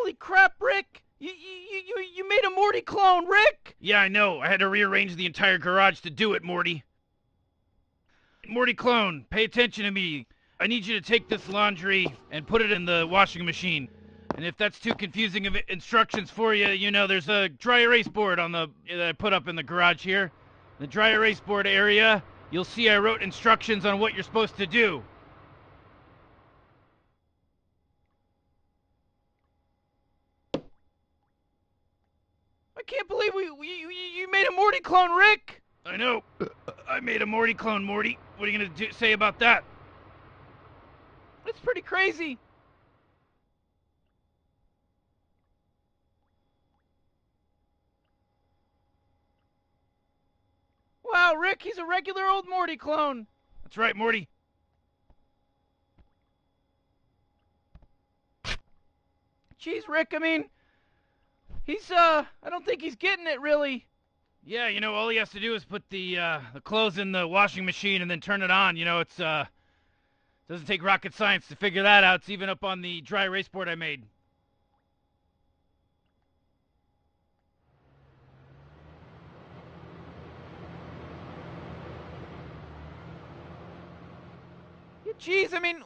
Holy crap, Rick! You made a Morty clone, Rick! Yeah, I know. I had to rearrange the entire garage to do it, Morty. Morty clone, pay attention to me. I need you to take this laundry and put it in the washing machine. And if that's too confusing of instructions for you, you know, there's a dry erase board on that I put up in the garage here. The dry erase board area, you'll see I wrote instructions on what you're supposed to do. I can't believe you made a Morty clone, Rick! I know. I made a Morty clone, Morty. What are you gonna say about that? It's pretty crazy. Wow, Rick, he's a regular old Morty clone. That's right, Morty. Jeez, Rick, I mean, I don't think he's getting it, really. Yeah, you know, all he has to do is put the clothes in the washing machine and then turn it on. You know, it's, doesn't take rocket science to figure that out. It's even up on the dry erase board I made. Yeah, jeez, I mean,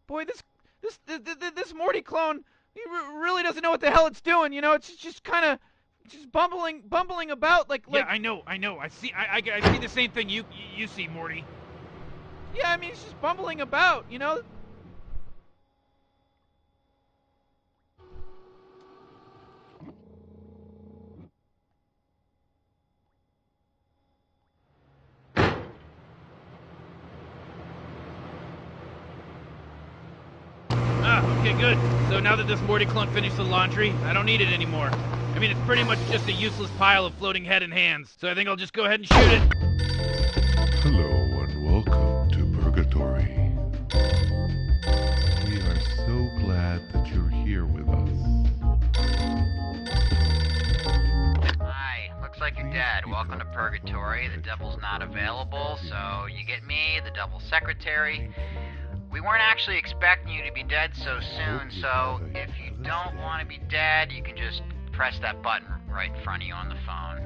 boy, this Morty clone, he really doesn't know what the hell it's doing, you know? It's just kind of just bumbling about like. Yeah, I know. I see see the same thing you see, Morty. Yeah, I mean, he's just bumbling about, you know? Okay, good. So now that this Morty clone finished the laundry, I don't need it anymore. I mean, it's pretty much just a useless pile of floating head and hands. So I think I'll just go ahead and shoot it. Hello and welcome to Purgatory. We are so glad that you're here with us. Hi, looks like you're dead. Welcome to Purgatory. The devil's not available, so you get me, the devil's secretary. We weren't actually expecting you to be dead so soon, so if you don't want to be dead, you can just press that button right in front of you on the phone.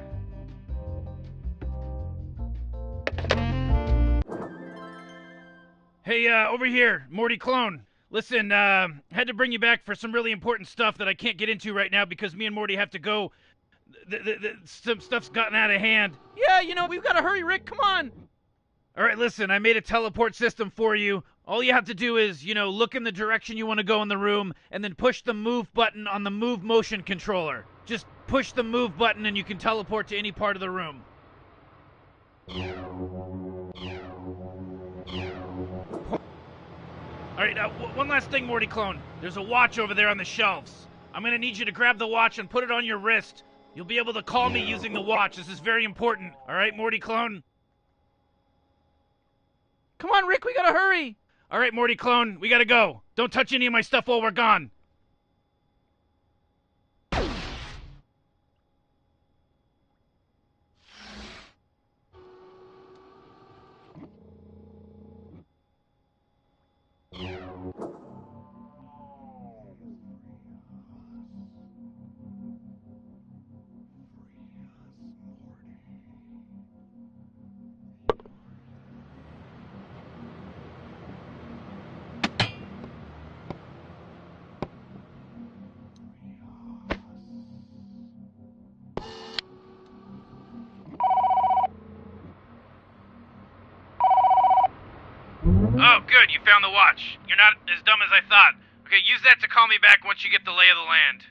Hey, over here, Morty clone. Listen, had to bring you back for some really important stuff that I can't get into right now because me and Morty have to go. Some stuff's gotten out of hand. Yeah, you know, we've got to hurry, Rick, come on. All right, listen, I made a teleport system for you. All you have to do is, you know, look in the direction you want to go in the room and then push the move button on the move motion controller. Just push the move button and you can teleport to any part of the room. All right, one last thing, Morty clone. There's a watch over there on the shelves. I'm going to need you to grab the watch and put it on your wrist. You'll be able to call me using the watch. This is very important. All right, Morty clone? Come on, Rick, we gotta hurry. All right, Morty clone, we gotta go. Don't touch any of my stuff while we're gone. Oh, good, you found the watch. You're not as dumb as I thought. Okay, use that to call me back once you get the lay of the land.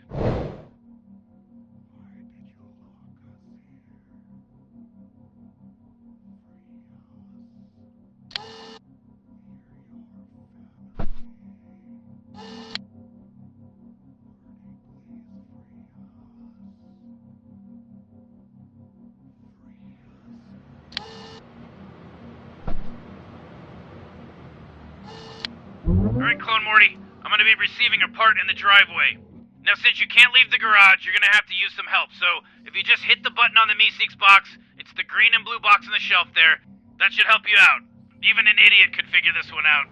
Alright, Clone Morty, I'm gonna be receiving a part in the driveway. Now, since you can't leave the garage, you're gonna have to use some help, so if you just hit the button on the Meeseeks box, it's the green and blue box on the shelf there, that should help you out. Even an idiot could figure this one out.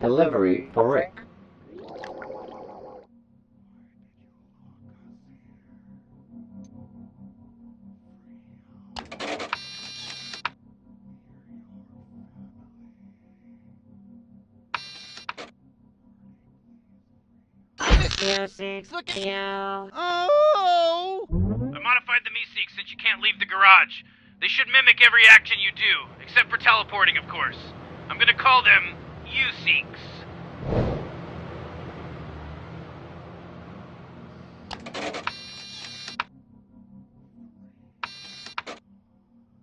Delivery for Rick. Look at you. Oh! I modified the Meeseeks since you can't leave the garage. They should mimic every action you do, except for teleporting, of course. I'm gonna call them U-Seeks.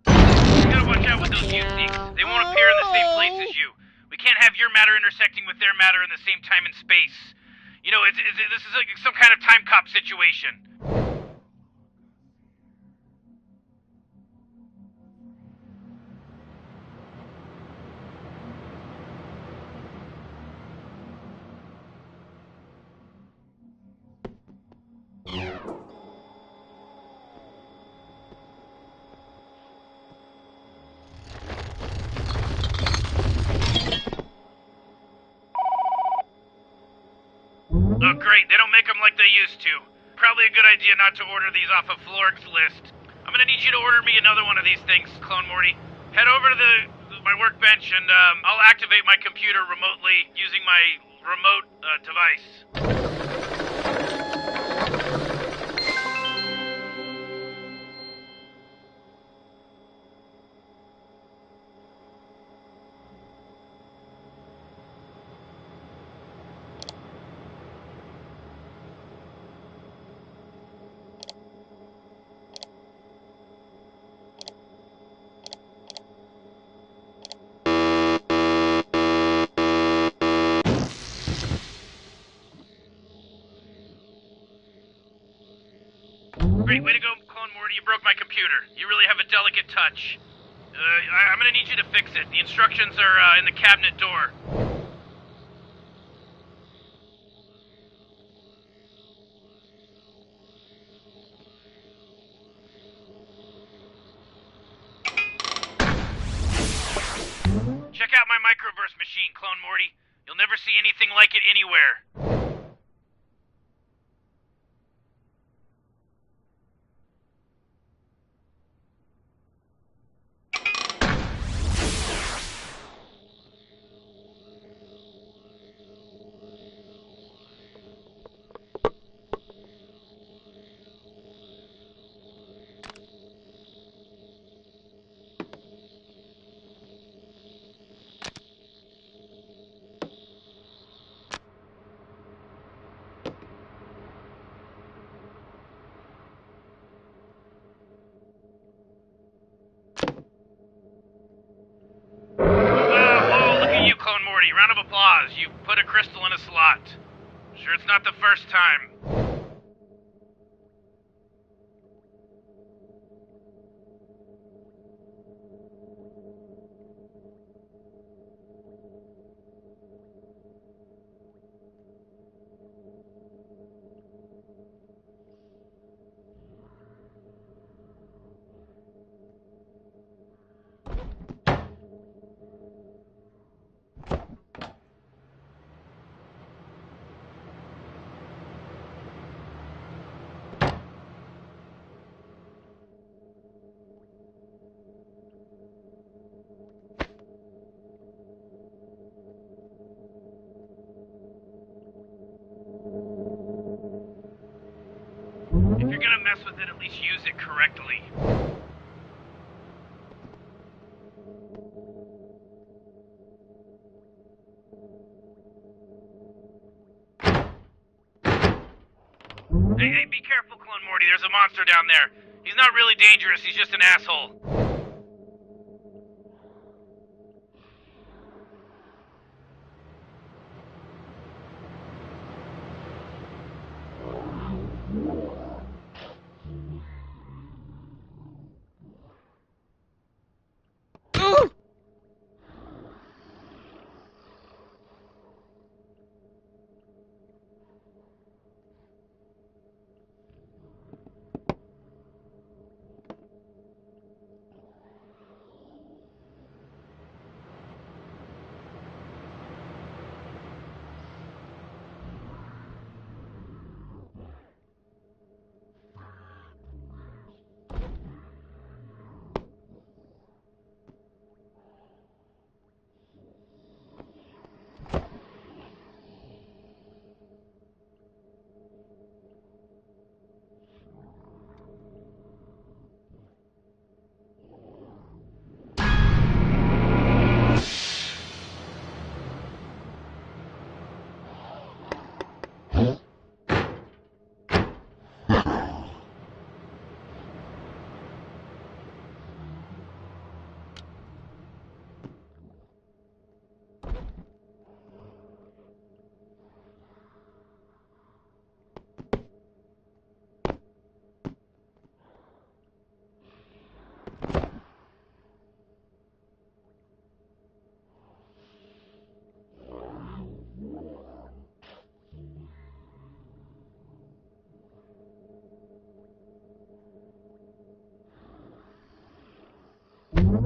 You gotta watch out with those U-Seeks. They won't appear in the same place as you. We can't have your matter intersecting with their matter in the same time and space. You know, this is like some kind of time cop situation. Oh, great. They don't make them like they used to. Probably a good idea not to order these off of Florik's list. I'm gonna need you to order me another one of these things, Clone Morty. Head over to my workbench and I'll activate my computer remotely using my remote device. Great, way to go, Clone Morty. You broke my computer. You really have a delicate touch. I'm gonna need you to fix it. The instructions are in the cabinet door. Check out my microverse machine, Clone Morty. You'll never see anything like it anywhere. Whoa, look at you, Clone Morty. Round of applause. You put a crystal in a slot. Sure it's not the first time. If you're gonna mess with it, at least use it correctly. Hey, be careful, Clone Morty. There's a monster down there. He's not really dangerous, he's just an asshole.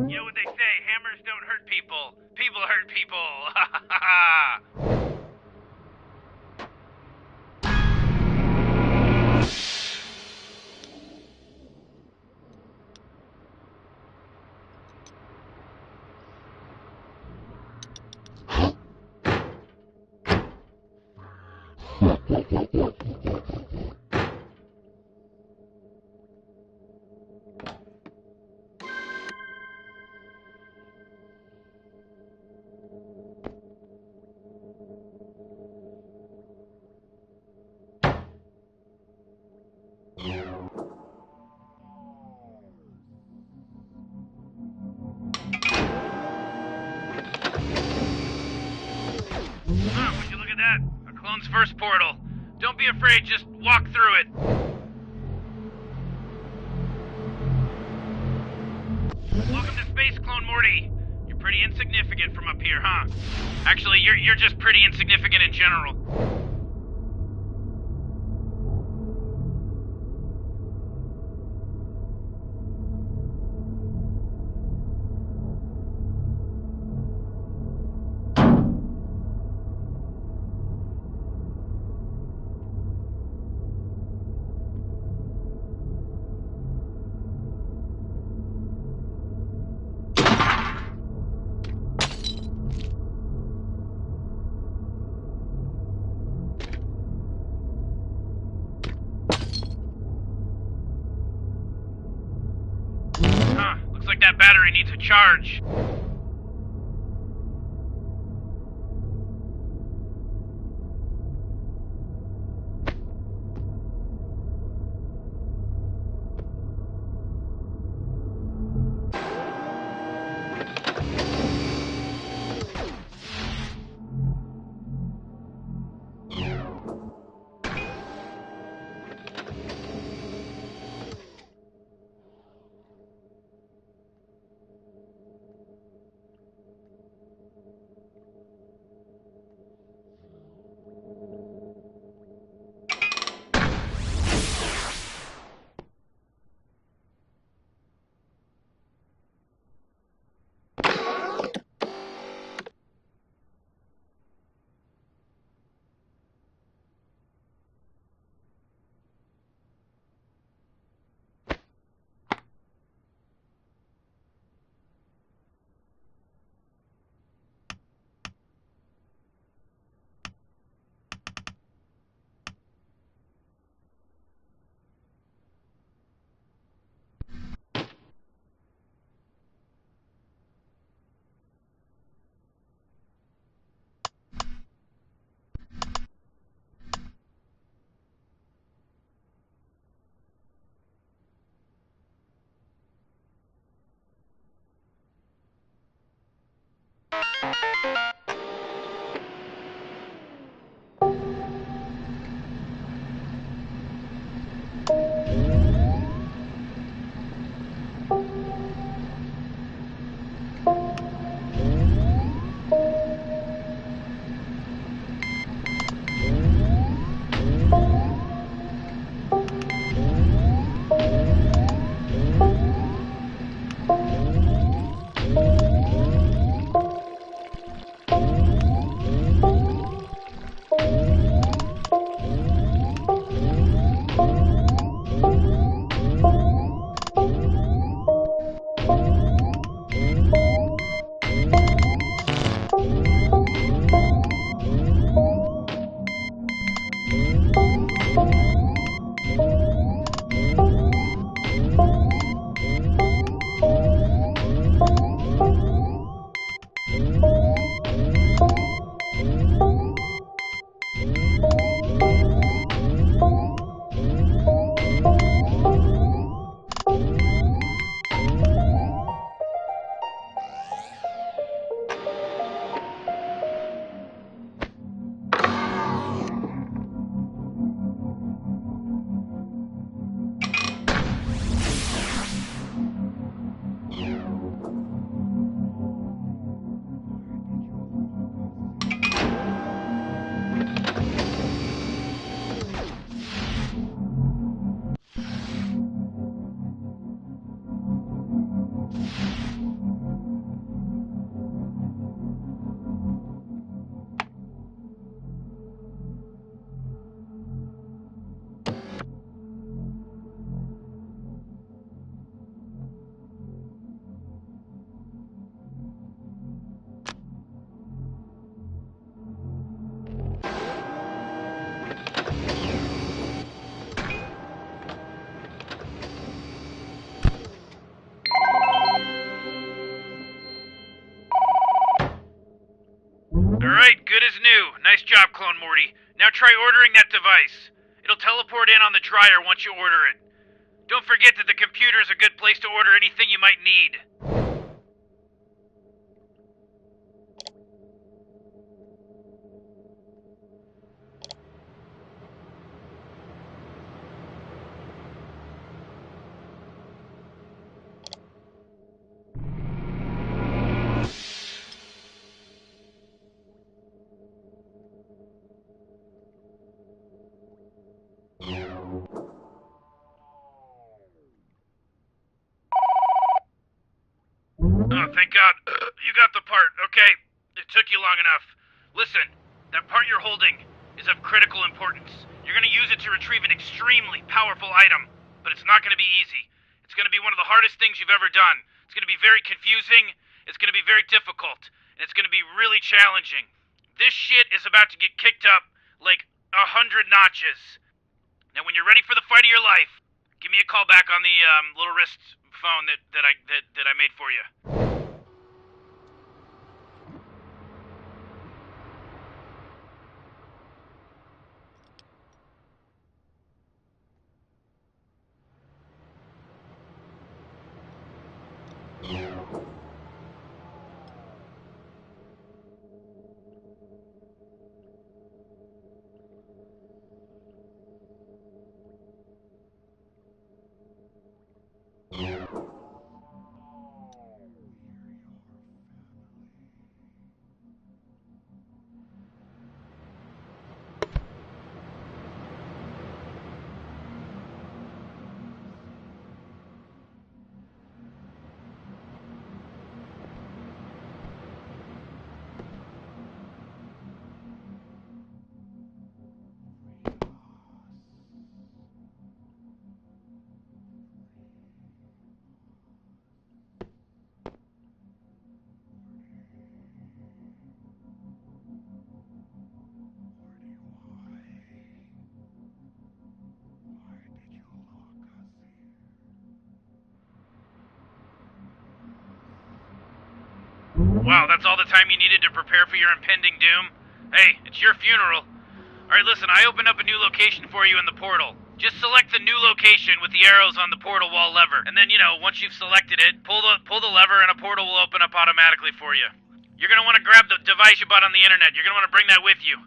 You know what they say, hammers don't hurt people. People hurt people. Ha ha ha ha. Would you look at that? A clone's first portal. Don't be afraid, just walk through it. Welcome to space, Clone Morty. You're pretty insignificant from up here, huh? Actually, you're just pretty insignificant in general. Looks like that battery needs a charge. Alright, good as new. Nice job, Clone Morty. Now try ordering that device. It'll teleport in on the dryer once you order it. Don't forget that the computer is a good place to order anything you might need. Oh, thank God. You got the part. Okay. It took you long enough. Listen, that part you're holding is of critical importance. You're gonna use it to retrieve an extremely powerful item, but it's not gonna be easy. It's gonna be one of the hardest things you've ever done. It's gonna be very confusing, it's gonna be very difficult, and it's gonna be really challenging. This shit is about to get kicked up like 100 notches. Now, when you're ready for the fight of your life, give me a call back on the little wrist phone that I made for you. Wow, that's all the time you needed to prepare for your impending doom? Hey, it's your funeral. Alright, listen, I opened up a new location for you in the portal. Just select the new location with the arrows on the portal wall lever. And then, once you've selected it, pull the lever and a portal will open up automatically for you. You're gonna want to grab the device you bought on the internet. You're gonna want to bring that with you.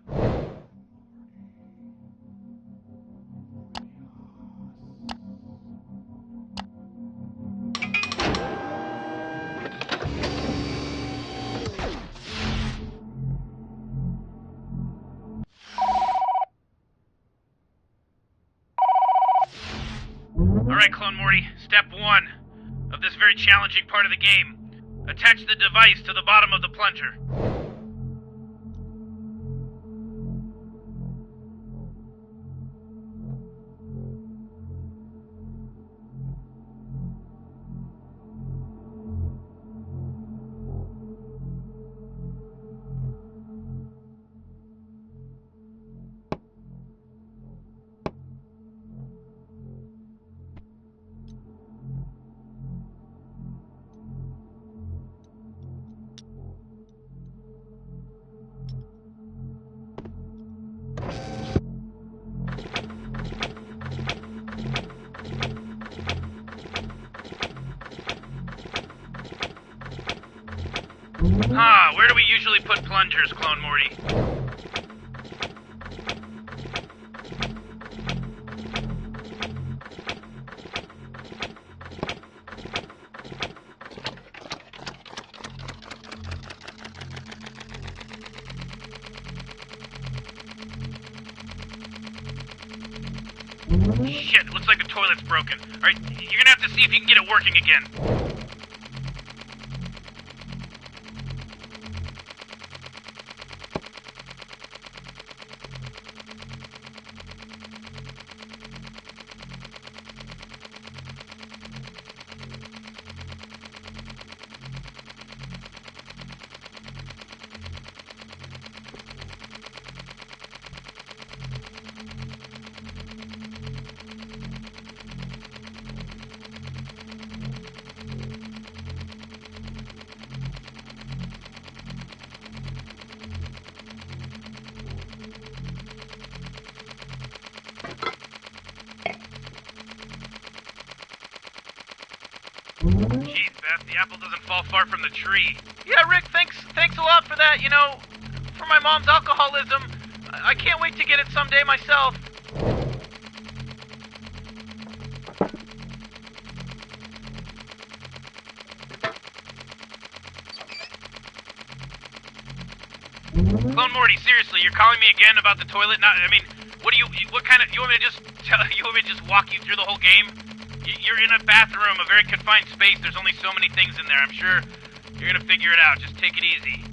Alright, Clone Morty, step 1 of this very challenging part of the game. Attach the device to the bottom of the plunger. Where do we usually put plungers, Clone Morty? Shit, it looks like the toilet's broken. Alright, you're gonna have to see if you can get it working again. Jeez, Beth, the apple doesn't fall far from the tree. Yeah, Rick, thanks a lot for that, you know, for my mom's alcoholism. I can't wait to get it someday myself. Clone Morty, seriously, you're calling me again about the toilet? You want me to just walk you through the whole game? You're in a bathroom, a very confined space. There's only so many things in there. I'm sure you're gonna figure it out. Just take it easy.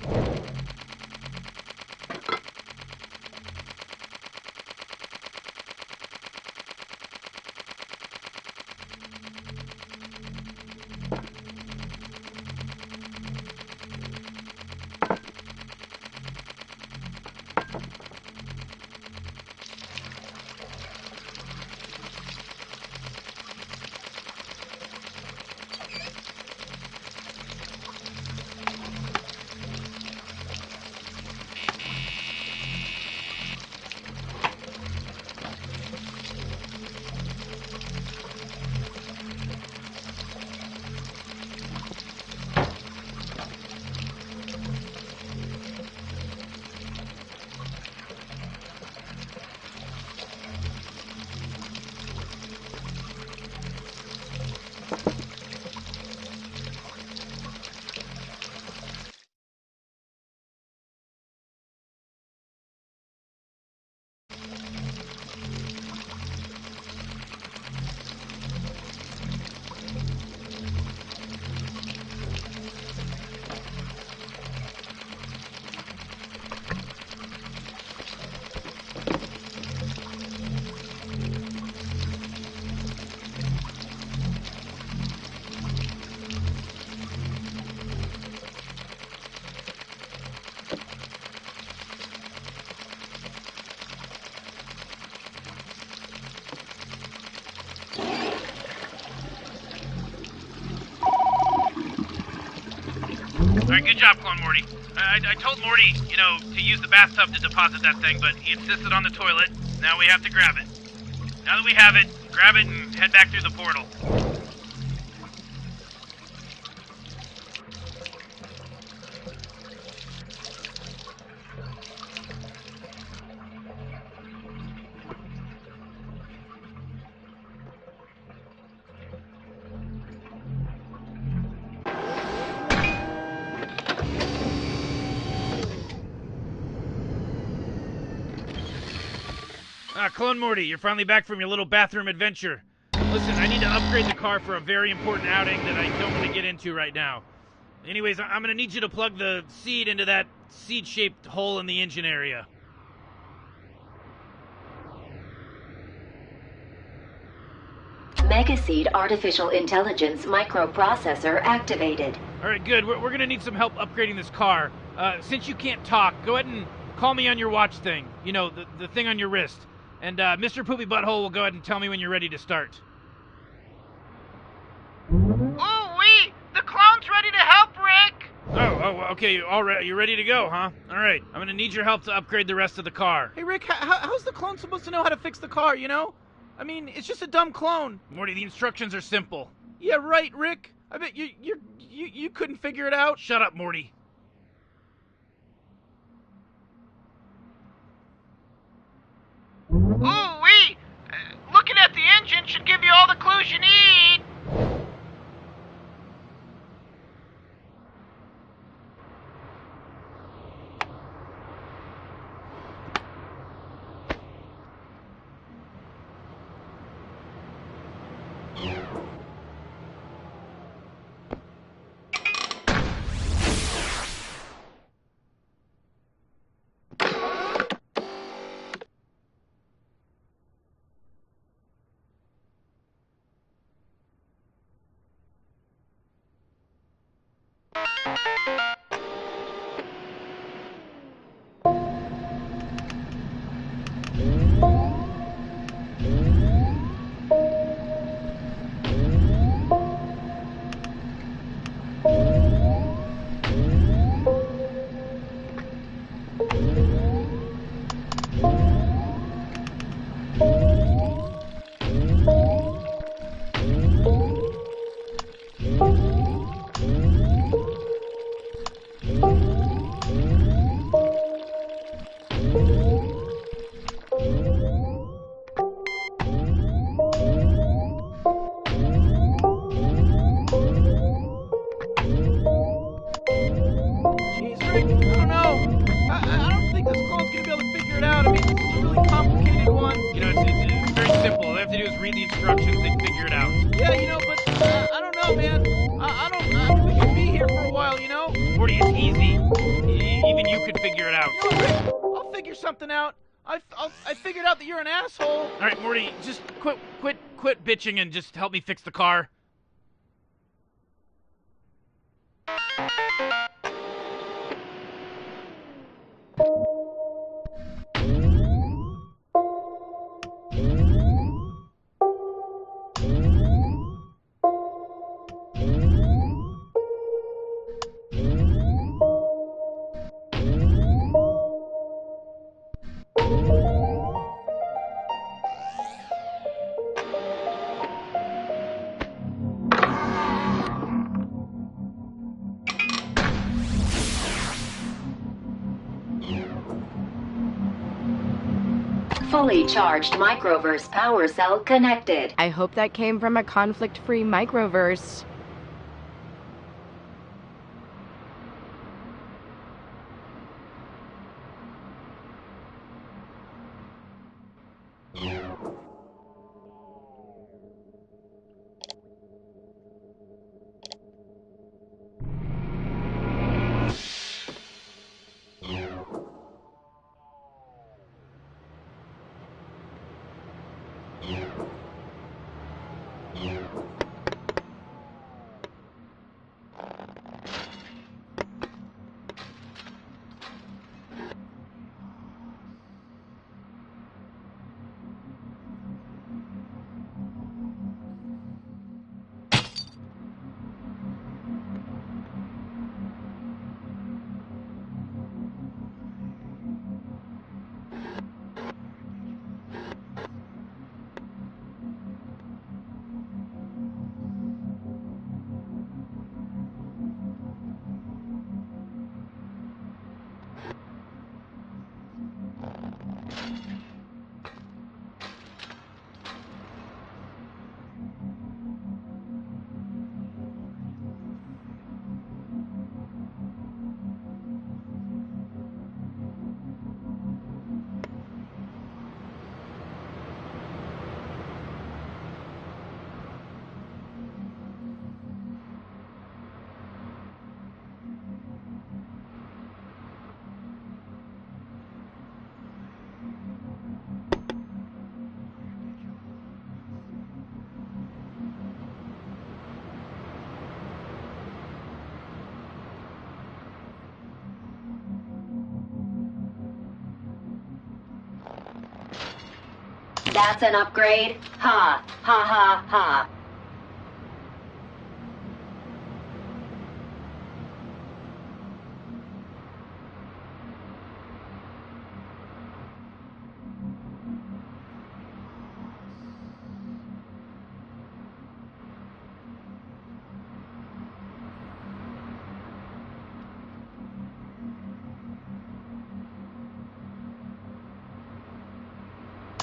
Alright, good job, Clone Morty. I told Morty, to use the bathtub to deposit that thing, but he insisted on the toilet. Now we have to grab it. Now that we have it, grab it and head back through the portal. Clone Morty, you're finally back from your little bathroom adventure. Listen, I need to upgrade the car for a very important outing that I don't want to get into right now. Anyways, I'm going to need you to plug the seed into that seed-shaped hole in the engine area. Megaseed Artificial Intelligence Microprocessor activated. Alright, good. We're going to need some help upgrading this car. Since you can't talk, go ahead and call me on your watch thing. The thing on your wrist. And Mr. Poopy Butthole will go ahead and tell me when you're ready to start. Ooh-wee! The clone's ready to help, Rick! Okay, all right. You ready to go, huh? All right. I'm going to need your help to upgrade the rest of the car. Hey, Rick, how's the clone supposed to know how to fix the car, I mean, it's just a dumb clone. Morty, the instructions are simple. Yeah, right, Rick. I bet you couldn't figure it out. Shut up, Morty. Ooh-wee! Looking at the engine should give you all the clues you need. this clone's gonna be able to figure it out. I mean, this is a really complicated one. You know, it's very simple. All they have to do is read the instructions, they can figure it out. Yeah, but I don't know, man. I mean, we could be here for a while, Morty, it's easy. Even you could figure it out. You know, Rick, I'll figure something out. I figured out that you're an asshole. All right, Morty, just quit bitching and just help me fix the car. Fully charged microverse power cell connected. I hope that came from a conflict-free microverse. That's an upgrade? Ha, ha, ha, ha.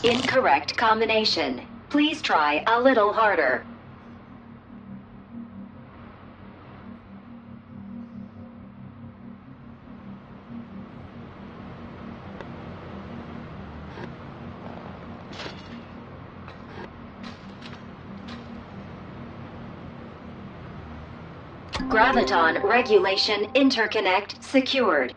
Incorrect combination. Please try a little harder. Graviton regulation interconnect secured.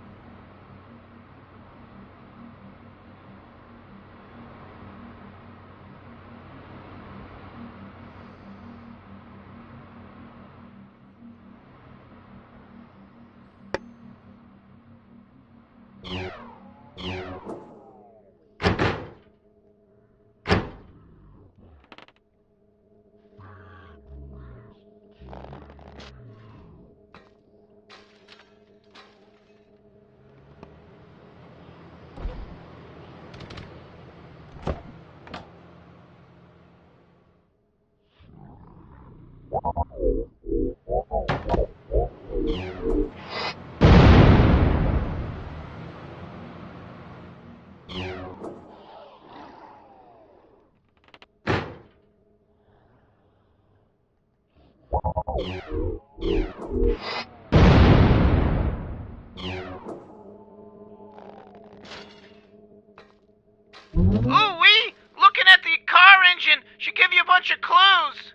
Ooh-wee! Looking at the car engine should give you a bunch of clues.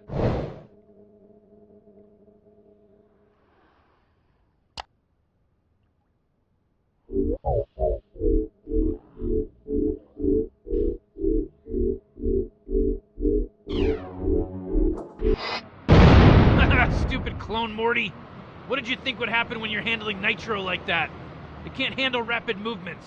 Stupid clone Morty. What did you think would happen when you're handling nitro like that? It can't handle rapid movements.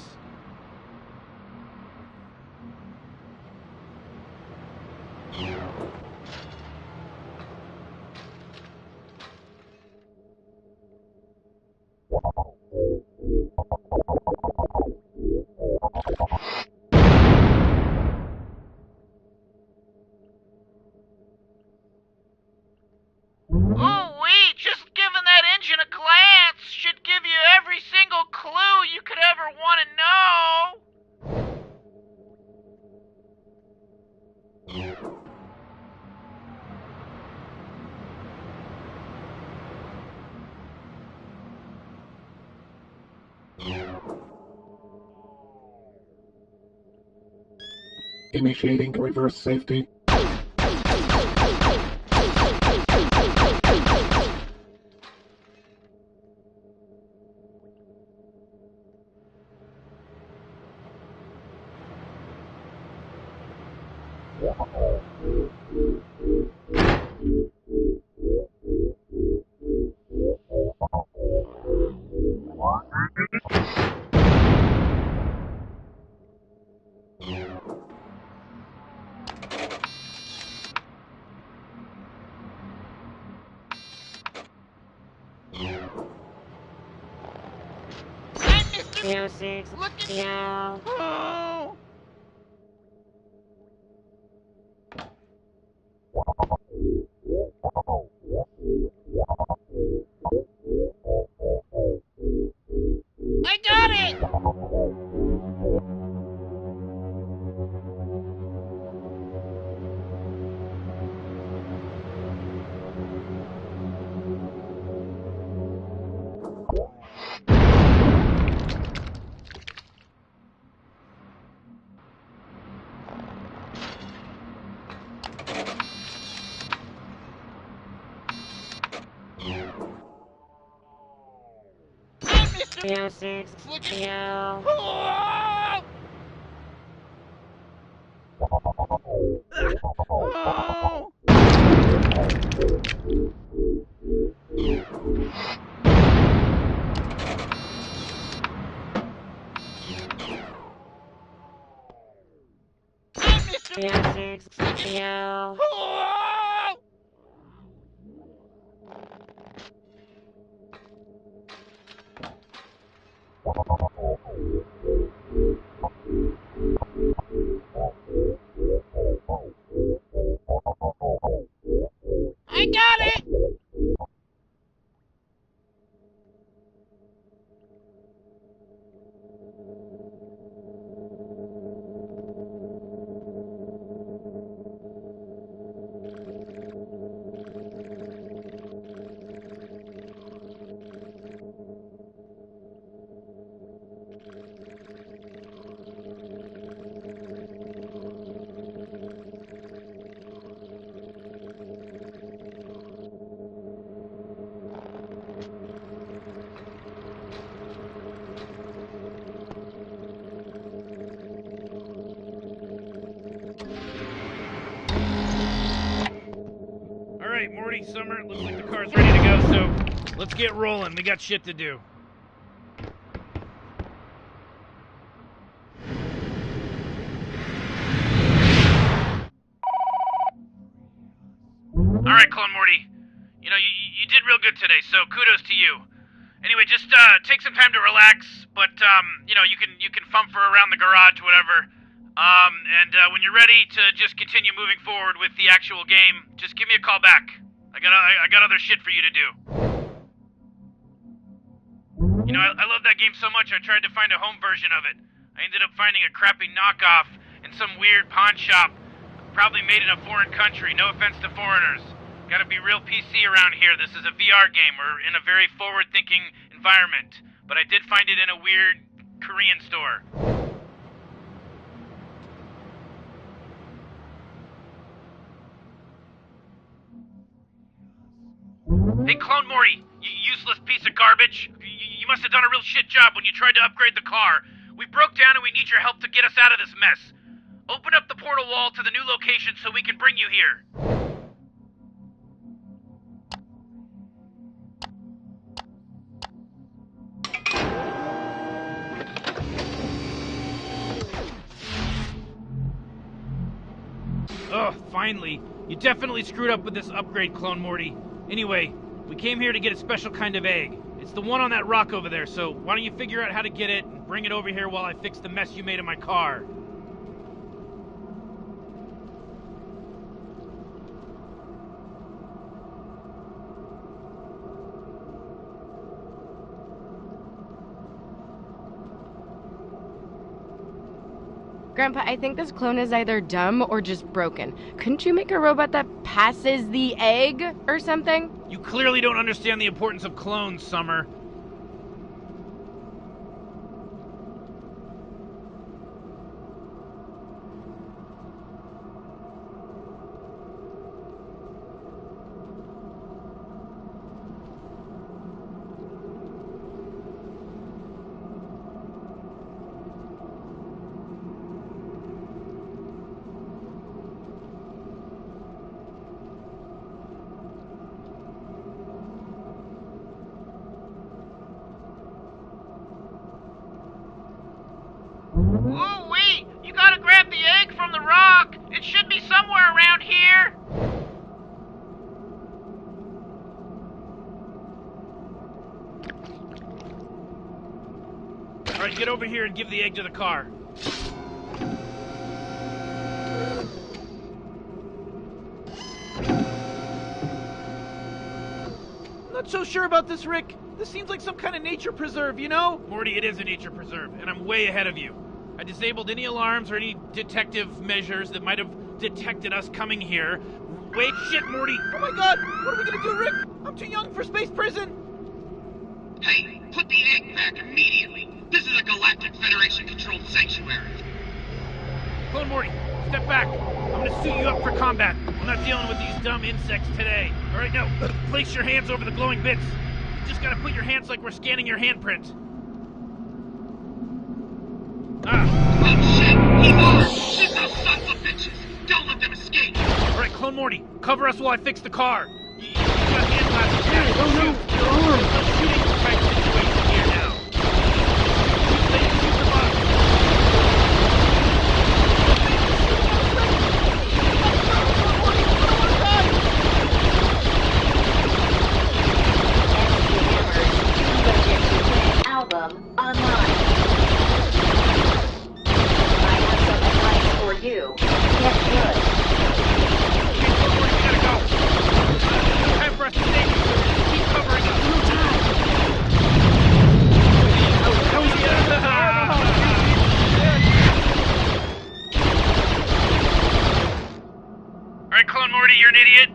Ooh-wee! Just giving that engine a glance should give you every single clue you could ever want to know. Initiating reverse safety. Look at you. Oh. I got it! Mr. Look at you. Oh. Oh. Mr. Oh. I got it! Alright, Morty, Summer, looks like the car's ready to go, so let's get rolling. We got shit to do. Alright, Clone Morty. You know, you did real good today, so kudos to you. Anyway, just take some time to relax, but you know, you can fumfer around the garage, whatever. And when you're ready to just continue moving forward with the actual game, just give me a call back. I got other shit for you to do. You know, I love that game so much I tried to find a home version of it. I ended up finding a crappy knockoff in some weird pawn shop, probably made in a foreign country. No offense to foreigners. Gotta be real PC around here. This is a VR game. We're in a very forward-thinking environment. But I did find it in a weird Korean store. Hey, Clone Morty, you useless piece of garbage. You must have done a real shit job when you tried to upgrade the car. We broke down and we need your help to get us out of this mess. Open up the portal wall to the new location so we can bring you here. Ugh, finally. You definitely screwed up with this upgrade, Clone Morty. Anyway, we came here to get a special kind of egg. It's the one on that rock over there, so why don't you figure out how to get it and bring it over here while I fix the mess you made in my car. Grandpa, I think this clone is either dumb or just broken. Couldn't you make a robot that passes the egg or something? You clearly don't understand the importance of clones, Summer. Ooh, wait! You gotta grab the egg from the rock! It should be somewhere around here! Alright, get over here and give the egg to the car. I'm not so sure about this, Rick. This seems like some kind of nature preserve, you know? Morty, it is a nature preserve, and I'm way ahead of you. I disabled any alarms or any detective measures that might have detected us coming here. Wait, shit, Morty! Oh my god! What are we gonna do, Rick? I'm too young for space prison! Hey, put the egg back immediately! This is a Galactic Federation-controlled sanctuary! Clone Morty, step back. I'm gonna suit you up for combat. I'm not dealing with these dumb insects today. Alright, now, place your hands over the glowing bits. You just gotta put your hands like we're scanning your handprint. Oh shit! He moved! Shoot those sons of bitches! Don't let them escape! Alright, Clone Morty, cover us while I fix the car. You got hand glasses now. Oh no! Your arm! It's a shooting type situation here now. Shoot them up. Album online. I have some advice for you. Get good. Okay, Clone Morty, we gotta go. No time for us to think. Keep covering us. No time. Alright, Clone Morty, you're an idiot.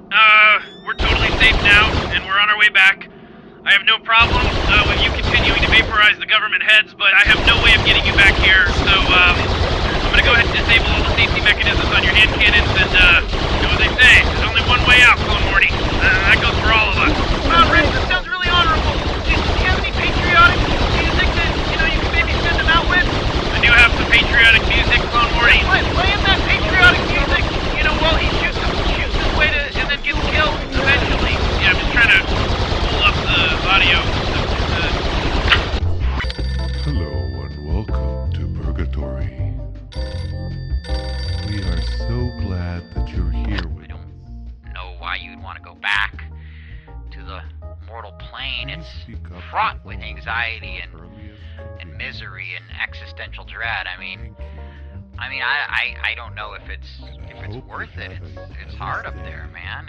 We're totally safe now, and we're on our way back. I have no problem with you continuing to vaporize the government heads, but I have no way of getting you back here, so, I'm gonna go ahead and disable all the safety mechanisms on your hand cannons, and, do what they say. There's only one way out, Clone Morty. That goes for all of us. Wow, Rick, this sounds really honorable. Do you have any patriotic music that, you can maybe send them out with? I do have some patriotic music, Clone Morty. Play him that patriotic music, while he shoots his way to, and then gets killed eventually. Yeah, I'm just trying to pull up the audio. Hello and welcome to Purgatory. We are so glad that you're here I with us. don't know why you'd want to go back to the mortal plane. It's Speak up fraught with before anxiety the and earliest convenience. misery and existential dread. Thank you. I don't know if it's hope worth you it. have It's a hard up nice there, day. man.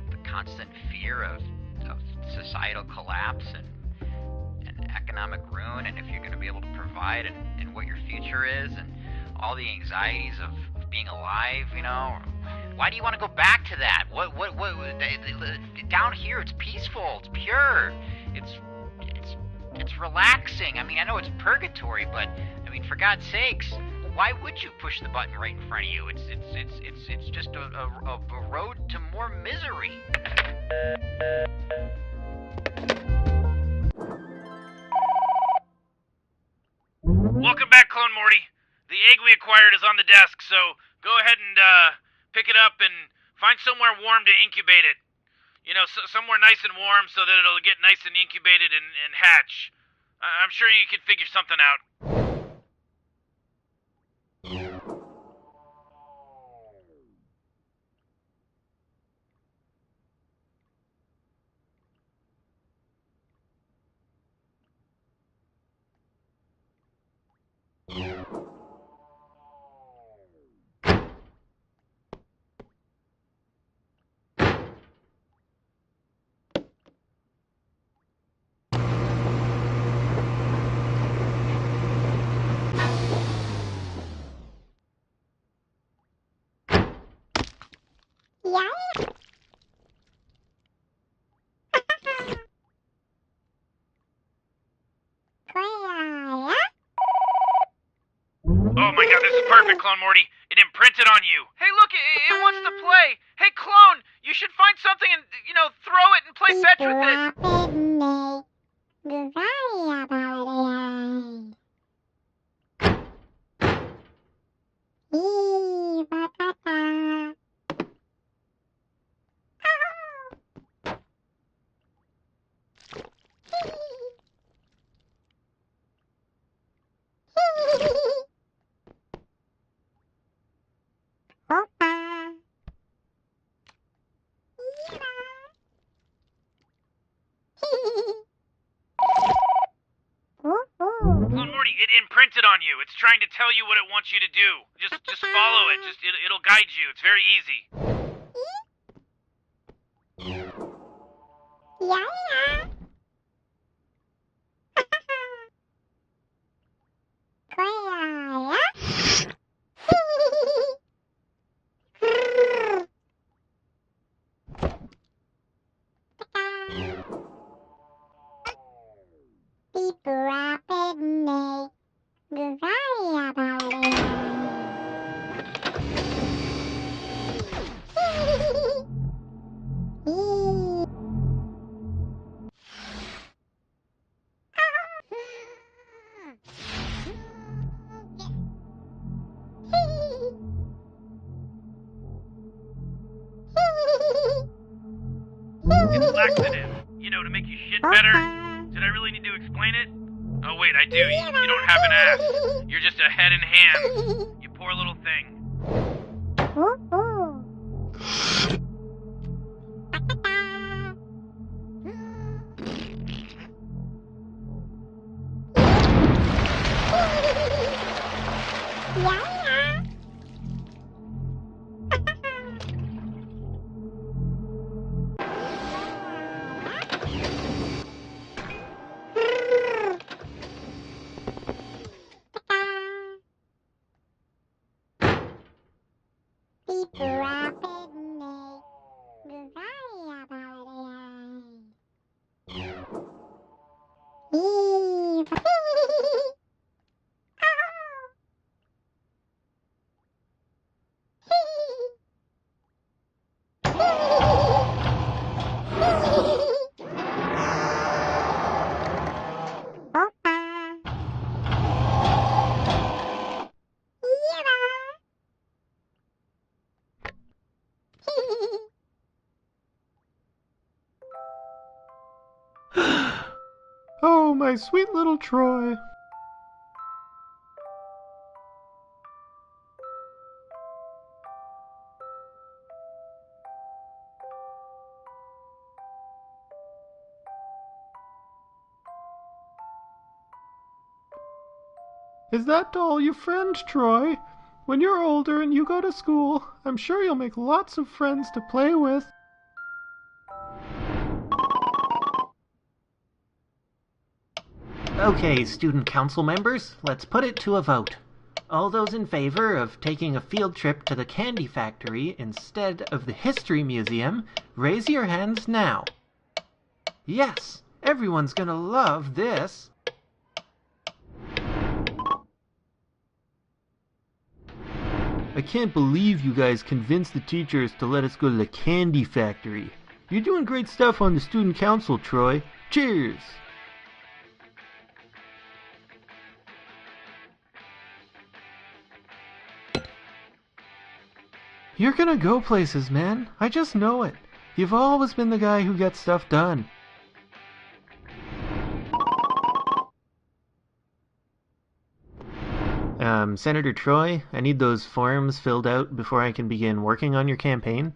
The constant fear of societal collapse and economic ruin, and if you're going to be able to provide and what your future is, and all the anxieties of being alive. Why do you want to go back to that? What down here it's peaceful, it's pure, it's relaxing. I know it's purgatory, but for God's sakes, why would you push the button right in front of you? It's just a road to more misery. Welcome back, Clone Morty. The egg we acquired is on the desk, so go ahead and pick it up and find somewhere warm to incubate it. You know, somewhere nice and warm so that it'll get nice and incubated and hatch. I'm sure you can figure something out. Oh my god, this is perfect, Clone Morty. It imprinted on you. Hey, look, it wants to play. Hey, clone, you should find something and, throw it and play fetch with it. Clone Morty, it imprinted on you. It's trying to tell you what it wants you to do. Just follow it. It'll guide you. It's very easy. It's laxative. To make you shit better. Did I really need to explain it? Oh wait, I do. You don't have an ass. You're just a head and hands. You poor little thing. Oh, my sweet little Troy. Is that doll your friend, Troy? When you're older and you go to school, I'm sure you'll make lots of friends to play with. Okay, student council members, let's put it to a vote. All those in favor of taking a field trip to the candy factory instead of the history museum, raise your hands now. Yes, everyone's gonna love this. I can't believe you guys convinced the teachers to let us go to the candy factory. You're doing great stuff on the student council, Troy. Cheers! You're gonna go places, man. I just know it. You've always been the guy who gets stuff done. Senator Troy, I need those forms filled out before I can begin working on your campaign.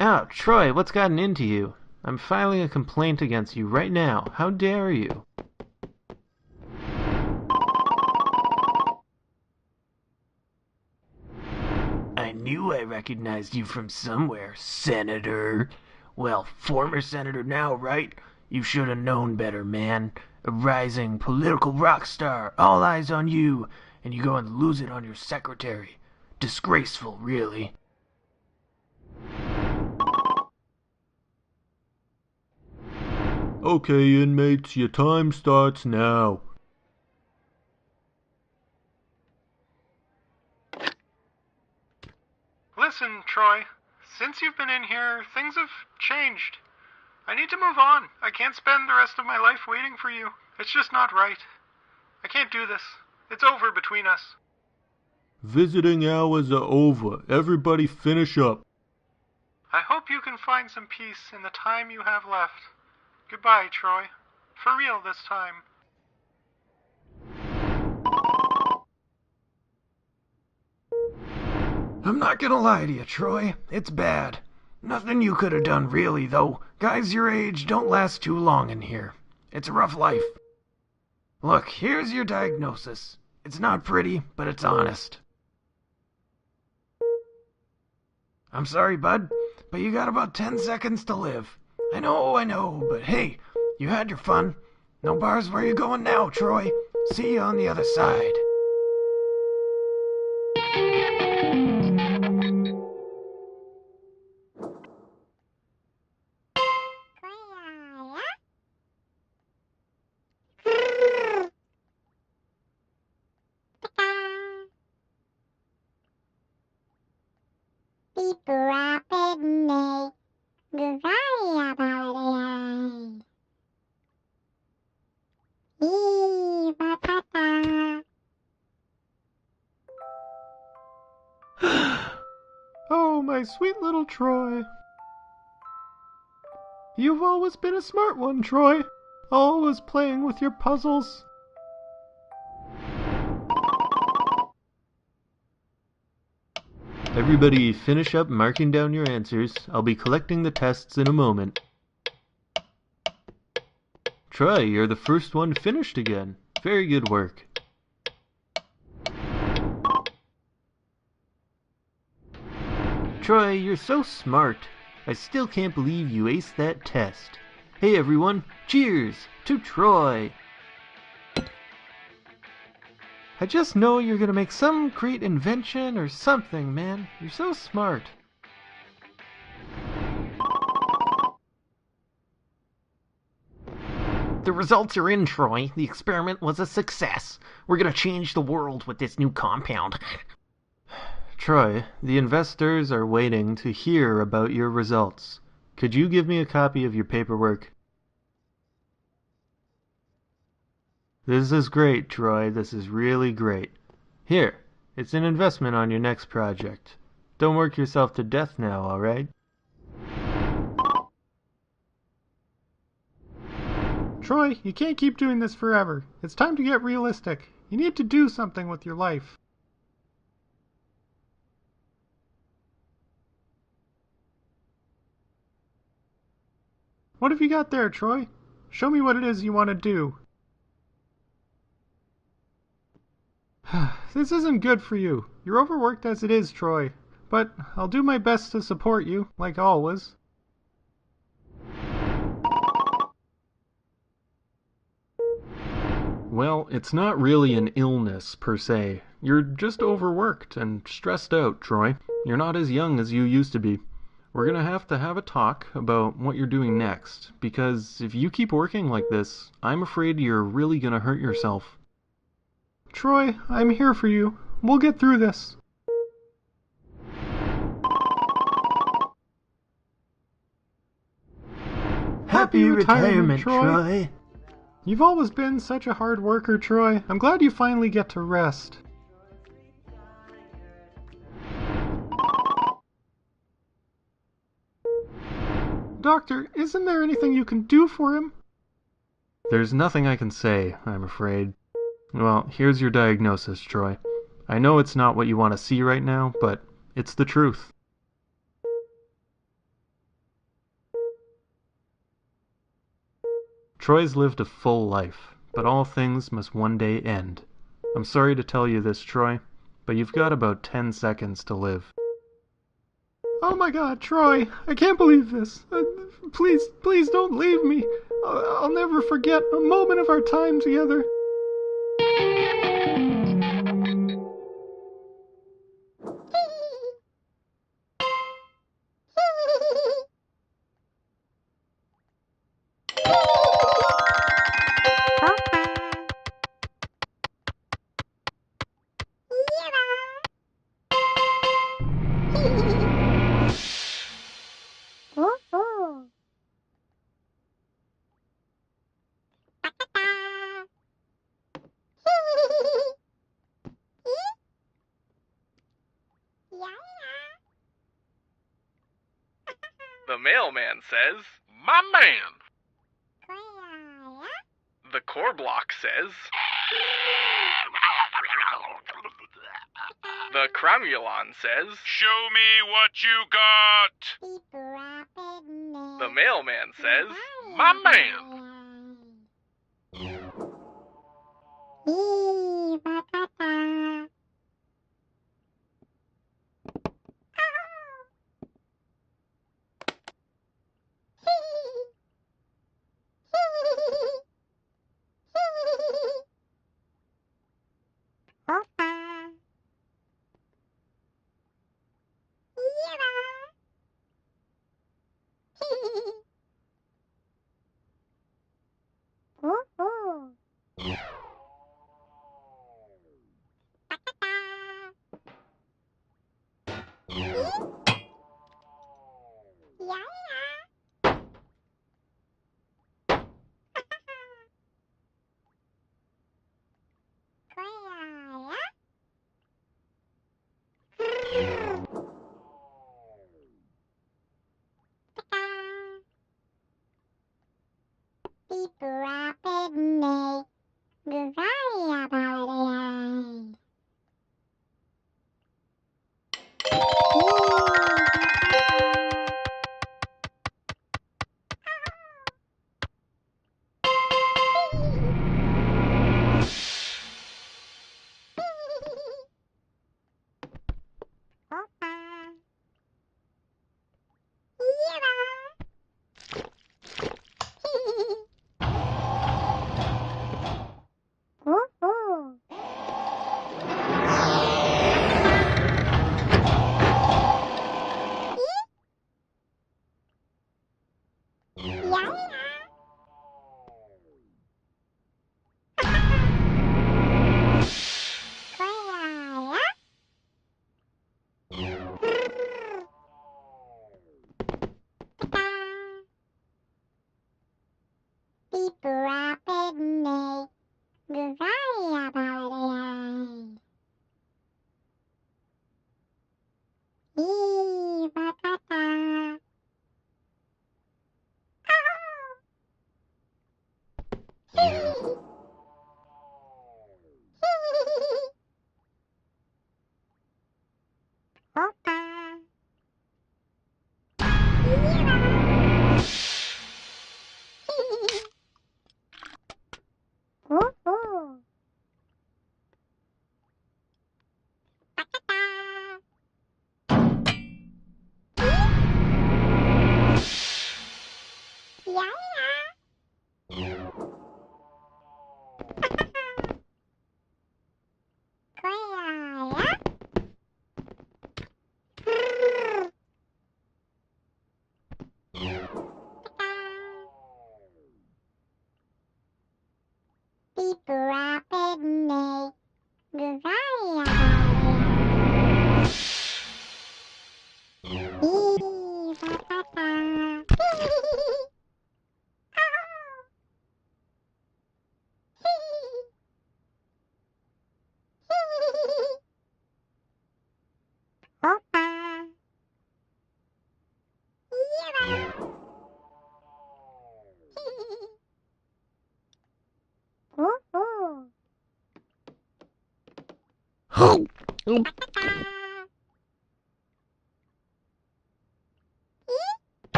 Oh, Troy, what's gotten into you? I'm filing a complaint against you right now. How dare you? I knew I recognized you from somewhere, Senator. Well, former senator now, right? You should have known better, man. A rising political rock star, all eyes on you, and you go and lose it on your secretary. Disgraceful, really. Okay, inmates, your time starts now. Listen, Troy, since you've been in here, things have changed. I need to move on. I can't spend the rest of my life waiting for you. It's just not right. I can't do this. It's over between us. Visiting hours are over. Everybody finish up. I hope you can find some peace in the time you have left. Goodbye, Troy. For real this time. I'm not gonna lie to you, Troy. It's bad. Nothing you could have done, really, though. Guys your age don't last too long in here. It's a rough life. Look, here's your diagnosis. It's not pretty, but it's honest. I'm sorry, bud, but you got about 10 seconds to live. I know, but hey, you had your fun. No bars where you going now, Troy. See you on the other side. Oh, my sweet little Troy. You've always been a smart one, Troy. Always playing with your puzzles. Everybody finish up marking down your answers. I'll be collecting the tests in a moment. Troy, you're the first one finished again. Very good work. Troy, you're so smart. I still can't believe you aced that test. Hey everyone, cheers to Troy! I just know you're gonna make some great invention or something, man. You're so smart. The results are in, Troy. The experiment was a success. We're gonna change the world with this new compound. Troy, the investors are waiting to hear about your results. Could you give me a copy of your paperwork? This is great, Troy. This is really great. Here, it's an investment on your next project. Don't work yourself to death now, all right? Troy, you can't keep doing this forever. It's time to get realistic. You need to do something with your life. What have you got there, Troy? Show me what it is you want to do. This isn't good for you. You're overworked as it is, Troy. But I'll do my best to support you, like always. Well, it's not really an illness, per se. You're just overworked and stressed out, Troy. You're not as young as you used to be. we're gonna have to have a talk about what you're doing next, because if you keep working like this, I'm afraid you're really gonna hurt yourself. Troy, I'm here for you. We'll get through this. Happy retirement, Troy. You've always been such a hard worker, Troy. I'm glad you finally get to rest. Doctor, isn't there anything you can do for him? There's nothing I can say, I'm afraid. Well, here's your diagnosis, Troy. I know it's not what you want to see right now, but it's the truth. Troy's lived a full life, but all things must one day end. I'm sorry to tell you this, Troy, but you've got about 10 seconds to live. Oh my god, Troy, I can't believe this. Please don't leave me. I'll never forget a moment of our time together. The mailman says, "My man." The core block says, the cromulon says, "Show me what you got." The mailman says, "My man."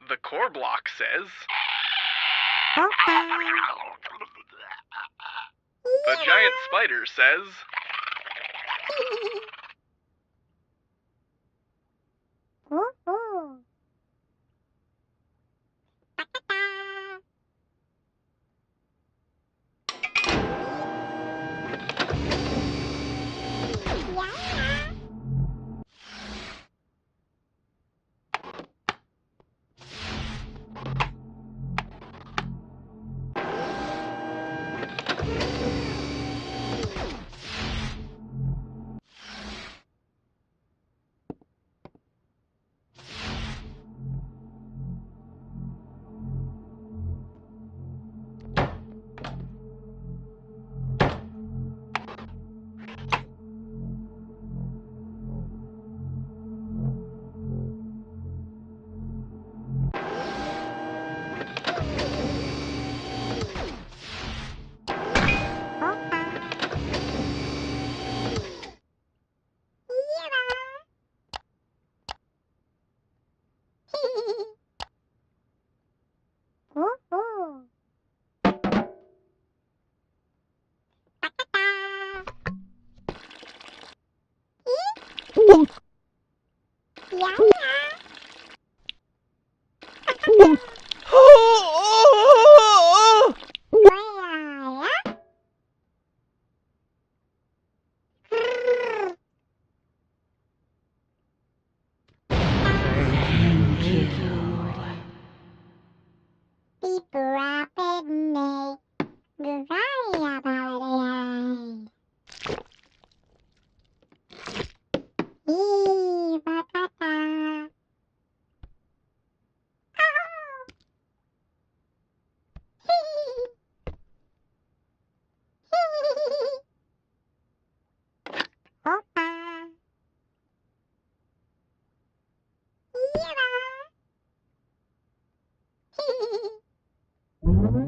The core block says... The giant spider says...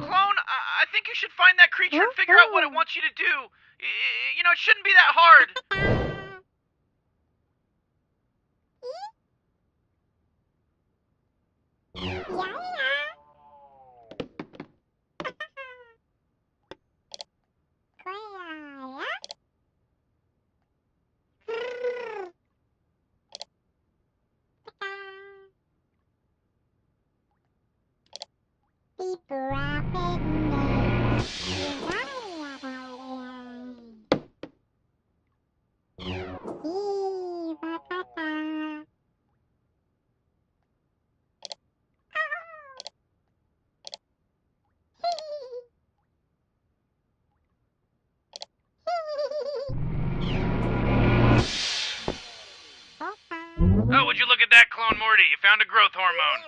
Clone, I think you should find that creature and figure out what it wants you to do. You know, it shouldn't be that hard. Oh, would you look at that, Clone Morty? You found a growth hormone.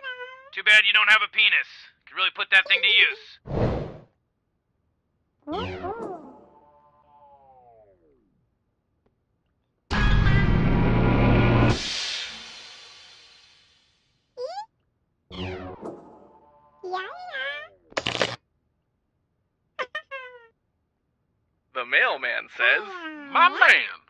Too bad you don't have a penis. Could really put that thing to use. The mailman says... My man!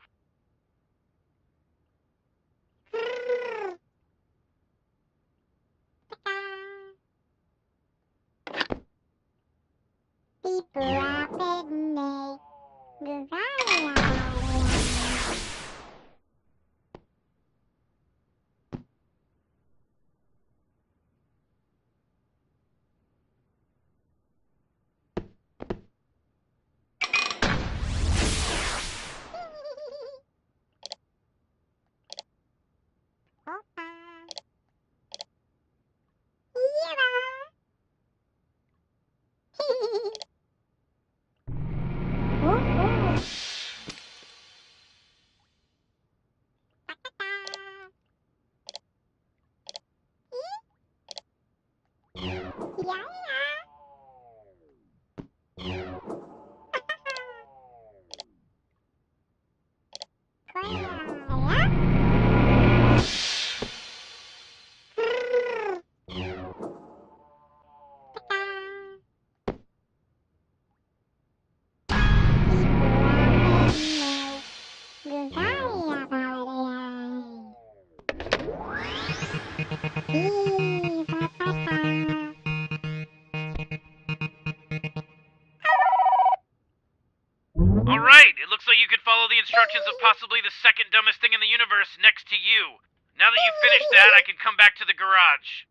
Alright, it looks like you could follow the instructions of possibly the second dumbest thing in the universe next to you. Now that you've finished that, I can come back to the garage.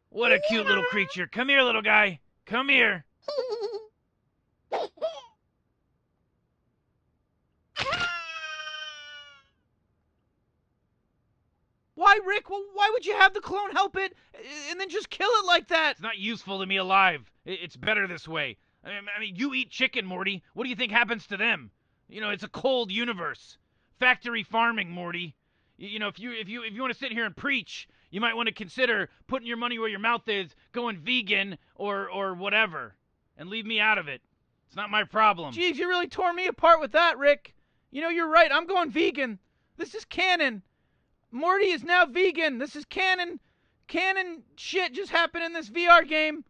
What a cute little creature. Come here, little guy. Come here. Why, Rick? Well, why would you have the clone help it and then just kill it like that? It's not useful to me alive. It's better this way. I mean, you eat chicken, Morty. What do you think happens to them? You know, it's a cold universe. Factory farming, Morty. You know, if you want to sit here and preach, you might want to consider putting your money where your mouth is, going vegan or whatever, and leave me out of it. It's not my problem. Jeez, you really tore me apart with that, Rick. You know, you're right. I'm going vegan. This is canon. Morty is now vegan. This is canon. Canon shit just happened in this VR game.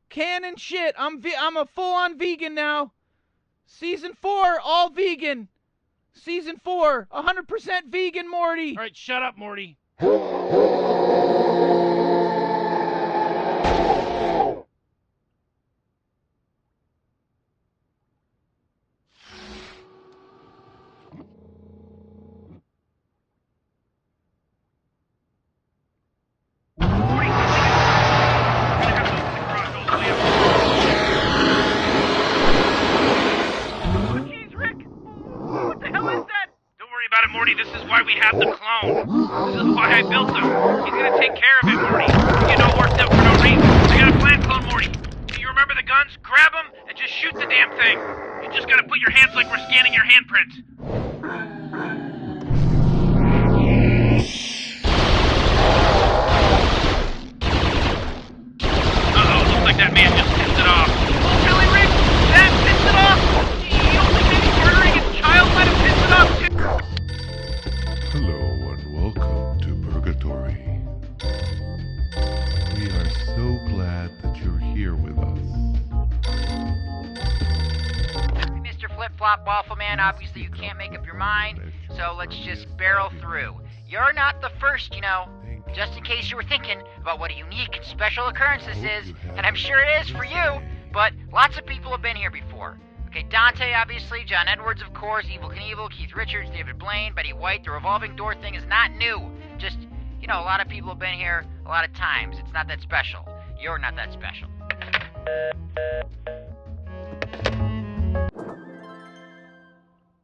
Canon shit. I'm a full-on vegan now. Season 4, all vegan. Season 4, 100% vegan Morty. All right, shut up, Morty. Morty, this is why we have the clone. This is why I built him. He's gonna take care of it, Morty. You know, worked out for no reason. I got a plan, clone Morty. Do you remember the guns? Grab them and just shoot the damn thing. You just gotta put your hands like we're scanning your handprint. Uh-oh, looks like that man just pissed it off. Really, Rick? That pissed it off? You don't think maybe murdering his child might have pissed it off too? Hello and welcome to Purgatory. We are so glad that you're here with us. Mr. Flip-Flop Waffle Man, obviously you can't make up your mind, so let's just barrel through. You're not the first, you know. Just in case you were thinking about what a unique and special occurrence this is, and I'm sure it is for you, but lots of people have been here before. Okay, Dante, obviously, John Edwards, of course, Evel Knievel, Keith Richards, David Blaine, Betty White. The revolving door thing is not new. Just, you know, a lot of people have been here a lot of times. It's not that special. You're not that special.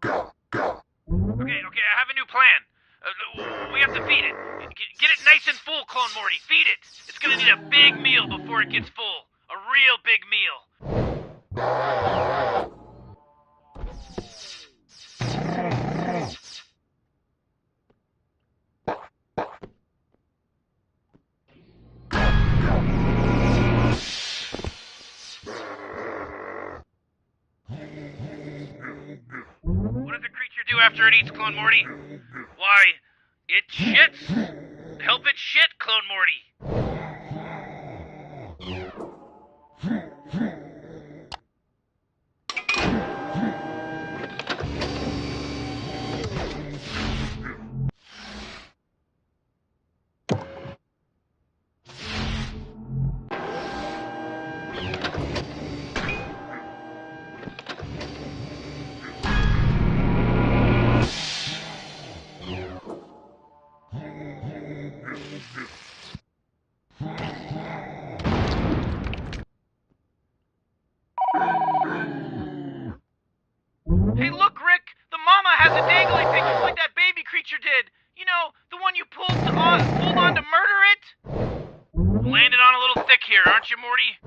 Okay, I have a new plan. We have to feed it. Get it nice and full, Clone Morty. Feed it. It's gonna need a big meal before it gets full. A real big meal. What does the creature do after it eats, Clone Morty? Why, it shits. Help it shit, Clone Morty. Hey, look, Rick! The mama has a dangly thing just like that baby creature did. You know, the one you pulled on to murder it? Landed on a little thick here, aren't you, Morty?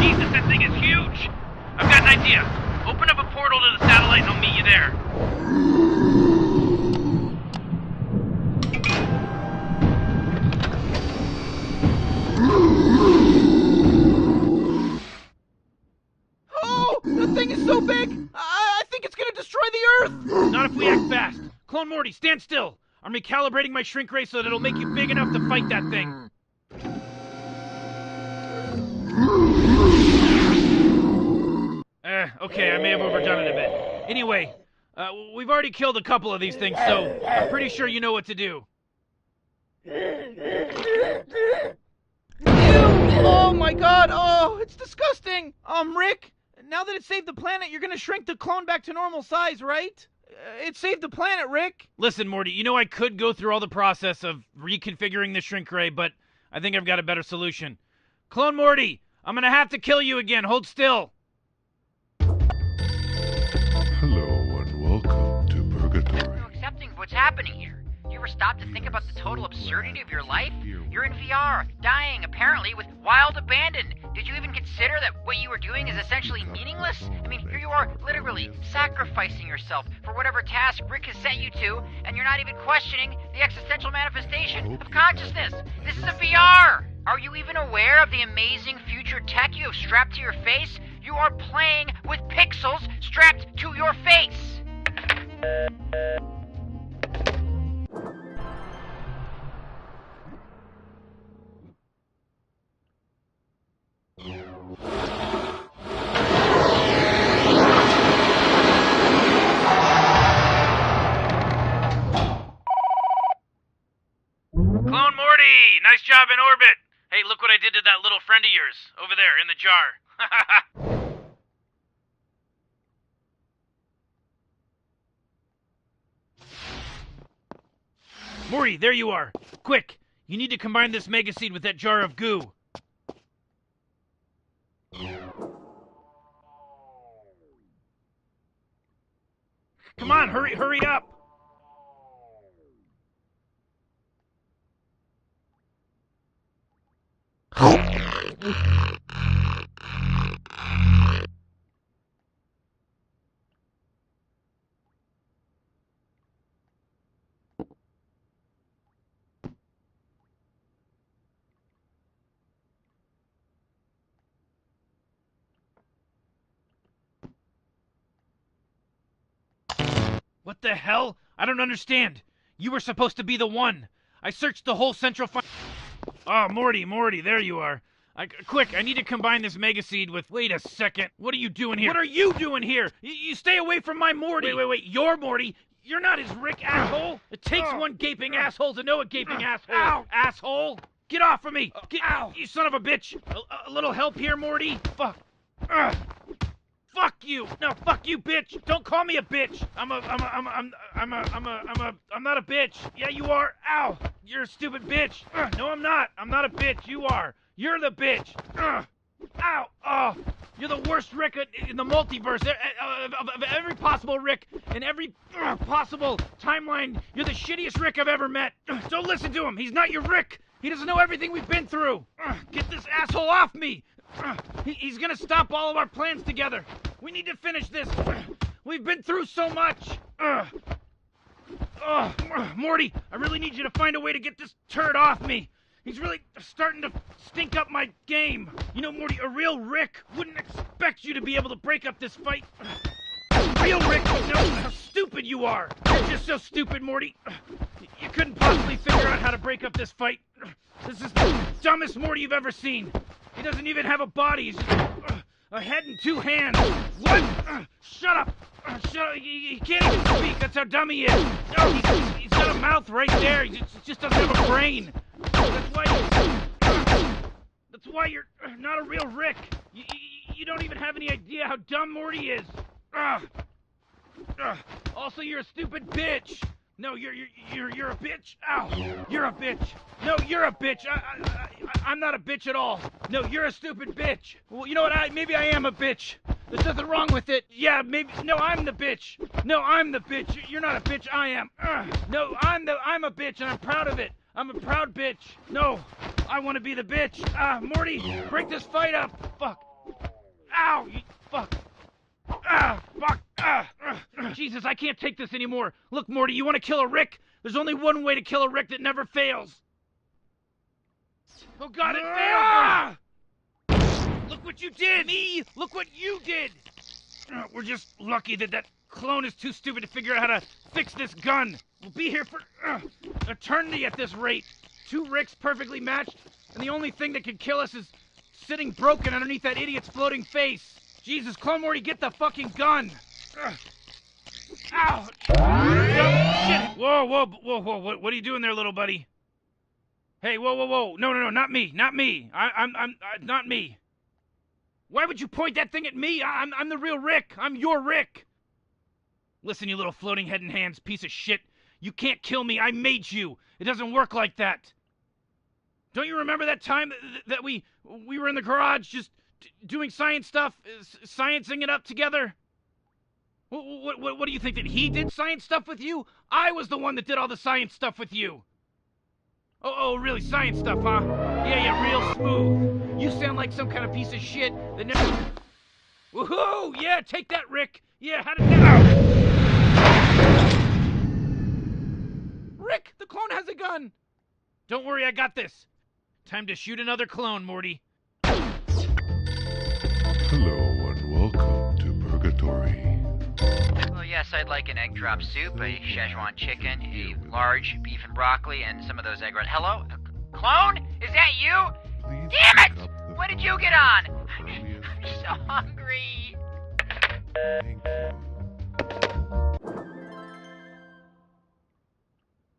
Jesus, that thing is huge! I've got an idea. Open up a portal to the satellite and I'll meet you there. Oh, the thing is so big! I think it's gonna destroy the Earth! Not if we act fast. Clone Morty, stand still. I'm recalibrating my shrink ray so that it'll make you big enough to fight that thing. Okay, I may have overdone it a bit. Anyway, we've already killed a couple of these things, so I'm pretty sure you know what to do. Oh my god, oh, it's disgusting! Rick, now that it saved the planet, you're gonna shrink the clone back to normal size, right? It saved the planet, Rick! Listen, Morty, you know I could go through all the process of reconfiguring the shrink ray, but I think I've got a better solution. Clone Morty, I'm gonna have to kill you again. Hold still. Hello and welcome to Purgatory. No accepting what's happening here. You ever stop to think about the total absurdity of your life? You're in VR, dying, apparently, with wild abandon. Did you even consider that what you were doing is essentially meaningless? I mean, here you are, literally, sacrificing yourself for whatever task Rick has sent you to, and you're not even questioning the existential manifestation of consciousness. This is a VR! Are you even aware of the amazing future tech you have strapped to your face? You are playing with pixels strapped to your face! Clone Morty, nice job in orbit. Hey, look what I did to that little friend of yours, over there in the jar. Morty, there you are. Quick, you need to combine this mega seed with that jar of goo. Come on, hurry up. What the hell? I don't understand. You were supposed to be the one. I searched the whole central Oh, Morty, there you are. Quick, I need to combine this mega seed with... Wait a second. What are you doing here? What are you doing here? You stay away from my Morty. Wait. You're Morty. You're not his Rick, asshole. It takes one gaping asshole to know a gaping asshole. Ow. Asshole. Get off of me. Ow. You son of a bitch. A little help here, Morty? Fuck. Fuck you! No, fuck you, bitch! Don't call me a bitch! I'm not a bitch! Yeah, you are! Ow! You're a stupid bitch! No, I'm not! I'm not a bitch! You are! You're the bitch! Ow! Oh! You're the worst Rick in the multiverse! Of every possible Rick, in every possible timeline, you're the shittiest Rick I've ever met! Don't listen to him! He's not your Rick! He doesn't know everything we've been through! Get this asshole off me! He's gonna stop all of our plans together. We need to finish this. We've been through so much. Morty, I really need you to find a way to get this turd off me. He's really starting to stink up my game. You know, Morty, a real Rick wouldn't expect you to be able to break up this fight. Real Rick knows how stupid you are. You're just so stupid, Morty. You couldn't possibly figure out how to break up this fight. This is the dumbest Morty you've ever seen. He doesn't even have a body. He's just a head and two hands. What? Shut up. Shut up. He can't even speak. That's how dumb he is. No, he's got a mouth right there. He just doesn't have a brain. That's why you're not a real Rick. You don't even have any idea how dumb Morty is. Also, you're a stupid bitch. No, you're a bitch. Ow, you're a bitch. No, you're a bitch. I'm not a bitch at all. No, you're a stupid bitch. Well, you know what? Maybe I am a bitch. There's nothing wrong with it. Yeah, maybe. No, I'm the bitch. No, I'm the bitch. You're not a bitch. I am. No, I'm a bitch, and I'm proud of it. I'm a proud bitch. No, I want to be the bitch. Morty, break this fight up. Fuck. Ow, you fuck. Fuck. Jesus, I can't take this anymore. Look, Morty, you want to kill a Rick? There's only one way to kill a Rick that never fails. Oh, God, it failed! Look what you did! Me? Look what you did! We're just lucky that clone is too stupid to figure out how to fix this gun. We'll be here for eternity at this rate. 2 Ricks perfectly matched, and the only thing that can kill us is sitting broken underneath that idiot's floating face. Jesus, Clone Morty, get the fucking gun! Ow! Shit! Whoa, what are you doing there, little buddy? Hey, whoa! No, not me, not me. I'm not me. Why would you point that thing at me? I'm the real Rick. I'm your Rick. Listen, you little floating head and hands piece of shit. You can't kill me. I made you. It doesn't work like that. Don't you remember that time that we were in the garage just doing science stuff, sciencing it up together? What do you think, that he did science stuff with you? I was the one that did all the science stuff with you. Oh, really, science stuff, huh? Yeah, real smooth. You sound like some kind of piece of shit that never... Woohoo! Yeah, take that, Rick! Yeah, how did that... Rick, the clone has a gun! Don't worry, I got this. Time to shoot another clone, Morty. Hello and welcome to Purgatory. Well, yes, I'd like an egg drop soup, a Szechuan chicken, a large beef and broccoli, and some of those egg rolls. Hello? Clone? Is that you? Please Damn pick it! up the What did you get on? earliest I'm so hungry. Thank you.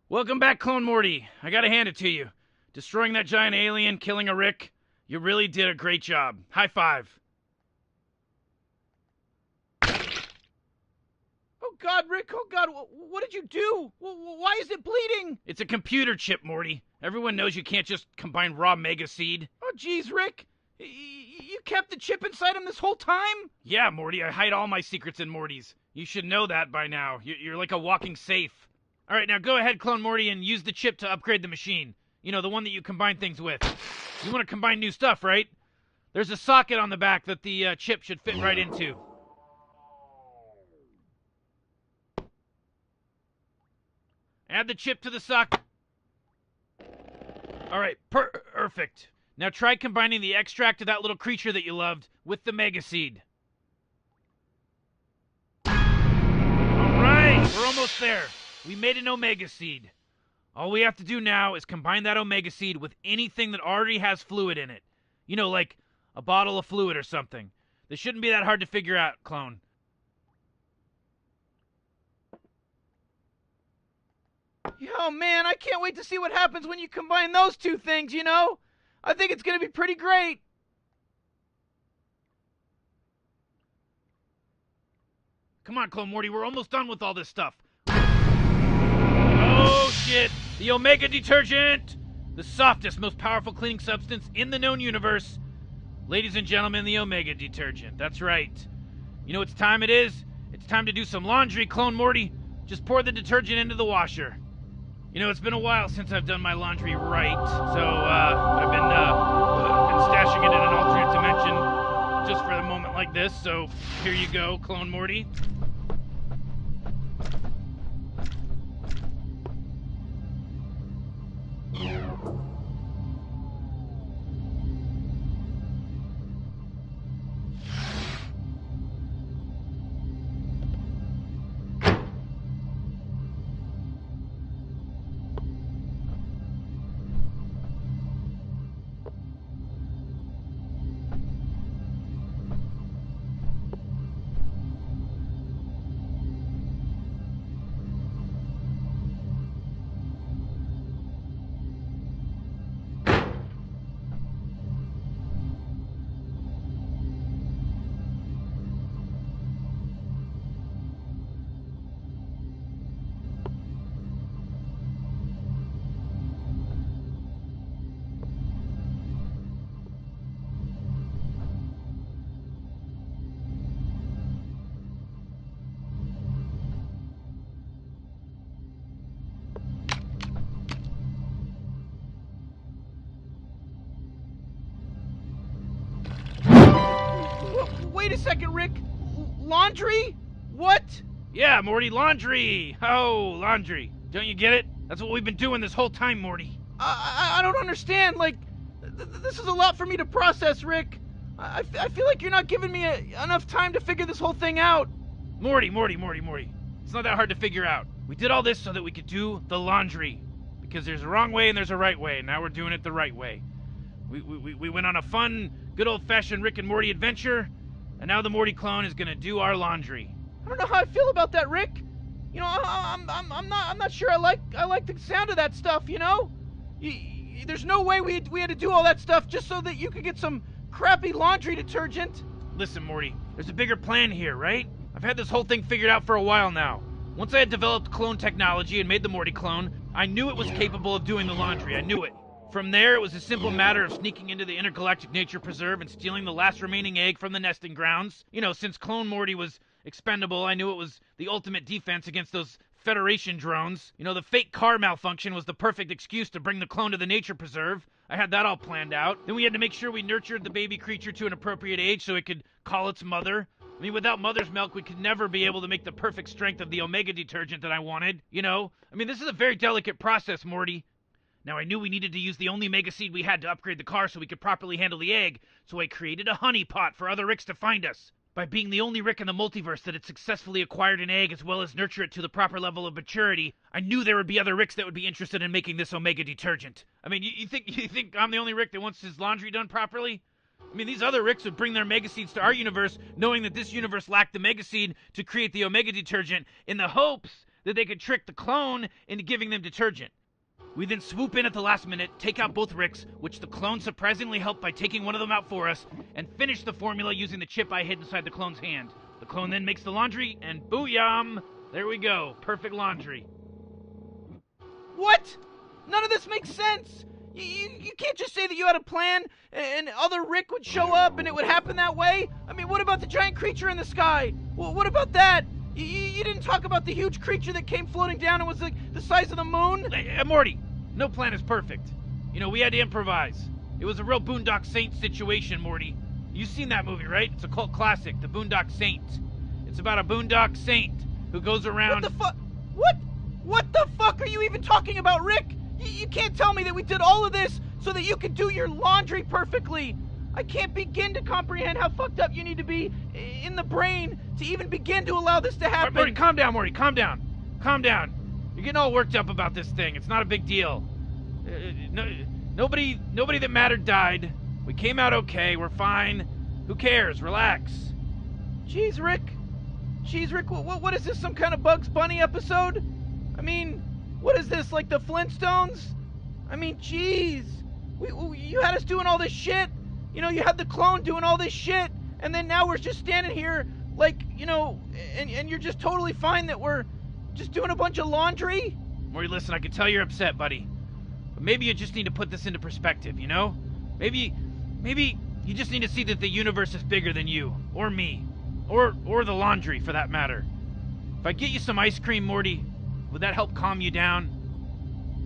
Welcome back, Clone Morty. I gotta hand it to you. Destroying that giant alien, killing a Rick, you really did a great job. High five. Oh, God, Rick, oh, God, what did you do? Why is it bleeding? It's a computer chip, Morty. Everyone knows you can't just combine raw mega seed. Oh, geez, Rick. You kept the chip inside him this whole time? Yeah, Morty, I hide all my secrets in Morty's. You should know that by now. You're like a walking safe. All right, now go ahead, Clone Morty, and use the chip to upgrade the machine. You know, the one that you combine things with. You want to combine new stuff, right? There's a socket on the back that the chip should fit right into. Add the chip to the socket. All right, perfect. Now try combining the extract of that little creature that you loved with the mega seed. All right, we're almost there. We made an omega seed. All we have to do now is combine that omega seed with anything that already has fluid in it. You know, like a bottle of fluid or something. This shouldn't be that hard to figure out, Clone. Oh, man, I can't wait to see what happens when you combine those two things, you know? I think it's going to be pretty great. Come on, Clone Morty, we're almost done with all this stuff. Oh, shit! The Omega Detergent! The softest, most powerful cleaning substance in the known universe. Ladies and gentlemen, the Omega Detergent. That's right. You know what time it is? It's time to do some laundry, Clone Morty. Just pour the detergent into the washer. You know, it's been a while since I've done my laundry right, so I've been stashing it in an alternate dimension just for a moment like this, so here you go, Clone Morty. Wait a second, Rick. Laundry? What? Yeah, Morty, laundry! Oh, laundry. Don't you get it? That's what we've been doing this whole time, Morty. I don't understand. Like, this is a lot for me to process, Rick. I feel like you're not giving me enough time to figure this whole thing out. Morty. It's not that hard to figure out. We did all this so that we could do the laundry. Because there's a wrong way and there's a right way, and now we're doing it the right way. We went on a fun, good old-fashioned Rick and Morty adventure, and now the Morty clone is gonna do our laundry. I don't know how I feel about that, Rick. You know, I'm not sure I like the sound of that stuff. You know, there's no way we had to do all that stuff just so that you could get some crappy laundry detergent. Listen, Morty, there's a bigger plan here, right? I've had this whole thing figured out for a while now. Once I had developed clone technology and made the Morty clone, I knew it was capable of doing the laundry. I knew it. From there, it was a simple matter of sneaking into the intergalactic nature preserve and stealing the last remaining egg from the nesting grounds. You know, since Clone Morty was expendable, I knew it was the ultimate defense against those Federation drones. You know, the fake car malfunction was the perfect excuse to bring the clone to the nature preserve. I had that all planned out. Then we had to make sure we nurtured the baby creature to an appropriate age so it could call its mother. I mean, without mother's milk, we could never be able to make the perfect strength of the Omega detergent that I wanted, you know? I mean, this is a very delicate process, Morty. Now, I knew we needed to use the only Mega Seed we had to upgrade the car so we could properly handle the egg, so I created a honey pot for other Ricks to find us. By being the only Rick in the multiverse that had successfully acquired an egg as well as nurture it to the proper level of maturity, I knew there would be other Ricks that would be interested in making this Omega detergent. I mean, you think I'm the only Rick that wants his laundry done properly? I mean, these other Ricks would bring their Mega Seeds to our universe, knowing that this universe lacked the Mega Seed to create the Omega detergent, in the hopes that they could trick the clone into giving them detergent. We then swoop in at the last minute, take out both Ricks, which the clone surprisingly helped by taking one of them out for us, and finish the formula using the chip I hid inside the clone's hand. The clone then makes the laundry, and booyah! There we go. Perfect laundry. What? None of this makes sense! You can't just say that you had a plan and other Rick would show up and it would happen that way. I mean, what about the giant creature in the sky? Well, what about that? You didn't talk about the huge creature that came floating down and was like the size of the moon? Morty, no plan is perfect. You know, we had to improvise. It was a real Boondock Saints situation, Morty. You've seen that movie, right? It's a cult classic, The Boondock Saint. It's about a Boondock Saint who goes around... What the fuck? What the fuck are you even talking about, Rick? You can't tell me that we did all of this so that you could do your laundry perfectly. I can't begin to comprehend how fucked up you need to be in the brain to even begin to allow this to happen. Morty, calm down, Morty. Calm down. Calm down. You're getting all worked up about this thing. It's not a big deal. Nobody that mattered died. We came out okay. We're fine. Who cares? Relax. Jeez, Rick. What is this, some kind of Bugs Bunny episode? I mean, what is this, like the Flintstones? I mean, jeez. You had us doing all this shit. You know, you had the clone doing all this shit. And then now we're just standing here, like, you know, and you're just totally fine that we're just doing a bunch of laundry? Morty, listen, I can tell you're upset, buddy. But maybe you just need to put this into perspective, you know? Maybe you just need to see that the universe is bigger than you, or me, or the laundry, for that matter. If I get you some ice cream, Morty, would that help calm you down?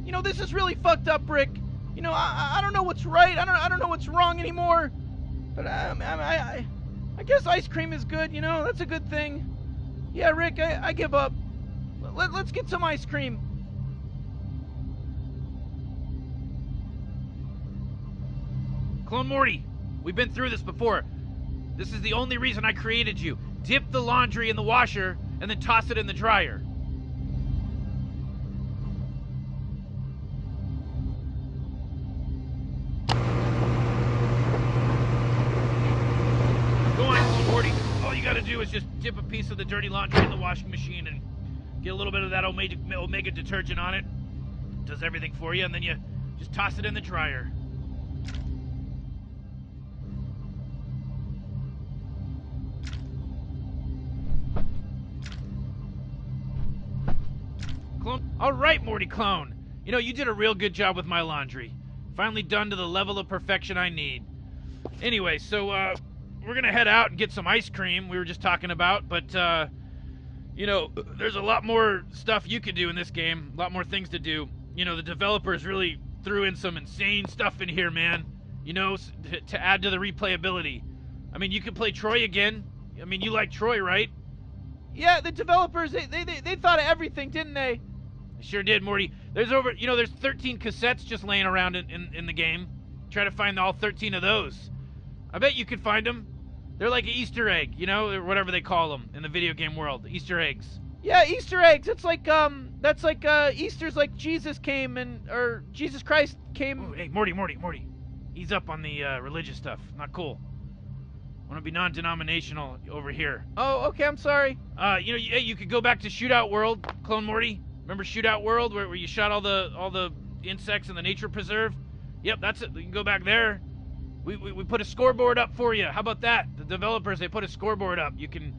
You know, this is really fucked up, Rick. You know, I don't know what's right. I don't know what's wrong anymore. But I guess ice cream is good, you know? That's a good thing. Yeah, Rick, I give up. Let's get some ice cream. Clone Morty, we've been through this before. This is the only reason I created you. Dip the laundry in the washer and then toss it in the dryer. Go on, Clone Morty. All you gotta do is just dip a piece of the dirty laundry in the washing machine and get a little bit of that Omega detergent on it. Does everything for you, and then you just toss it in the dryer. All right, Morty Clone. You know, you did a real good job with my laundry. Finally done to the level of perfection I need. Anyway, so, we're gonna head out and get some ice cream we were just talking about, but, you know, there's a lot more stuff you can do in this game. A lot more things to do. You know, the developers really threw in some insane stuff in here, man. You know, to add to the replayability. I mean, you could play Troy again. I mean, you like Troy, right? Yeah, the developers, they thought of everything, didn't they? I sure did, Morty. There's 13 cassettes just laying around in the game. Try to find all 13 of those. I bet you could find them. They're like an Easter egg, or whatever they call them in the video game world. Easter eggs. Yeah, Easter eggs. It's like, that's like, Easter's like Jesus came or Jesus Christ came. Ooh, hey, Morty. Ease up on the religious stuff. Not cool. I want to be non-denominational over here. Oh, okay, I'm sorry. You could go back to Shootout World, Clone Morty. Remember Shootout World where you shot all the insects in the nature preserve? Yep, that's it. You can go back there. We put a scoreboard up for you. How about that? The developers, they put a scoreboard up. You can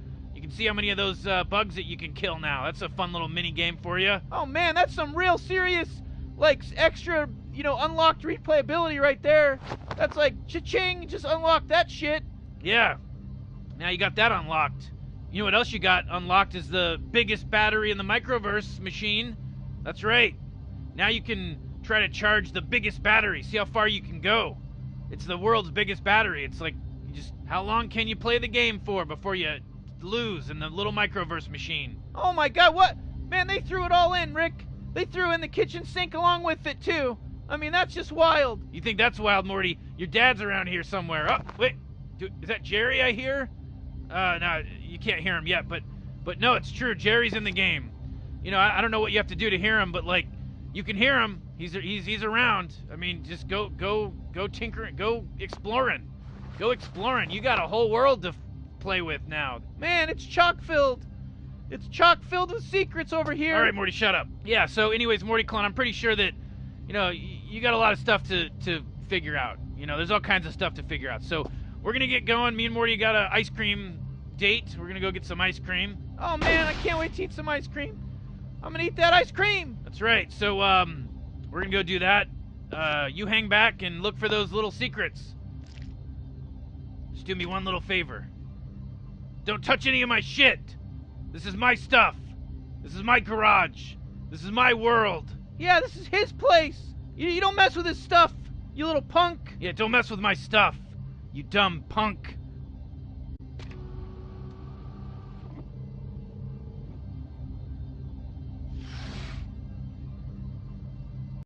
see how many of those bugs that you can kill now. That's a fun little mini game for you. Oh man, that's some real serious, like, extra, unlocked replayability right there. That's like cha-ching, just unlock that shit. Yeah. Now you got that unlocked. You know what else you got unlocked is the biggest battery in the microverse machine. That's right. Now you can try to charge the biggest battery. See how far you can go. It's the world's biggest battery. It's like, how long can you play the game for before you lose in the little microverse machine? Oh my god, what? Man, they threw it all in, Rick. They threw in the kitchen sink along with it, too. I mean, that's just wild. You think that's wild, Morty? Your dad's around here somewhere. Oh, wait. Is that Jerry I hear? No, you can't hear him yet, but no, it's true. Jerry's in the game. I don't know what you have to do to hear him, but, like, you can hear him. He's around. I mean, just go tinkering, go exploring. Go exploring. You got a whole world to play with now. Man, it's chock-filled. It's chock-filled with secrets over here. All right, Morty, shut up. Yeah, so anyways, Morty Clone, I'm pretty sure that, you got a lot of stuff to figure out. There's all kinds of stuff to figure out. So we're going to get going. Me and Morty got an ice cream date. We're going to go get some ice cream. Oh, man, I can't wait to eat some ice cream. I'm going to eat that ice cream. That's right. So, we're going to go do that. You hang back and look for those little secrets. Just do me one little favor. Don't touch any of my shit. This is my stuff. This is my garage. This is my world. Yeah, this is his place. You don't mess with his stuff, you little punk. Yeah, don't mess with my stuff, you dumb punk.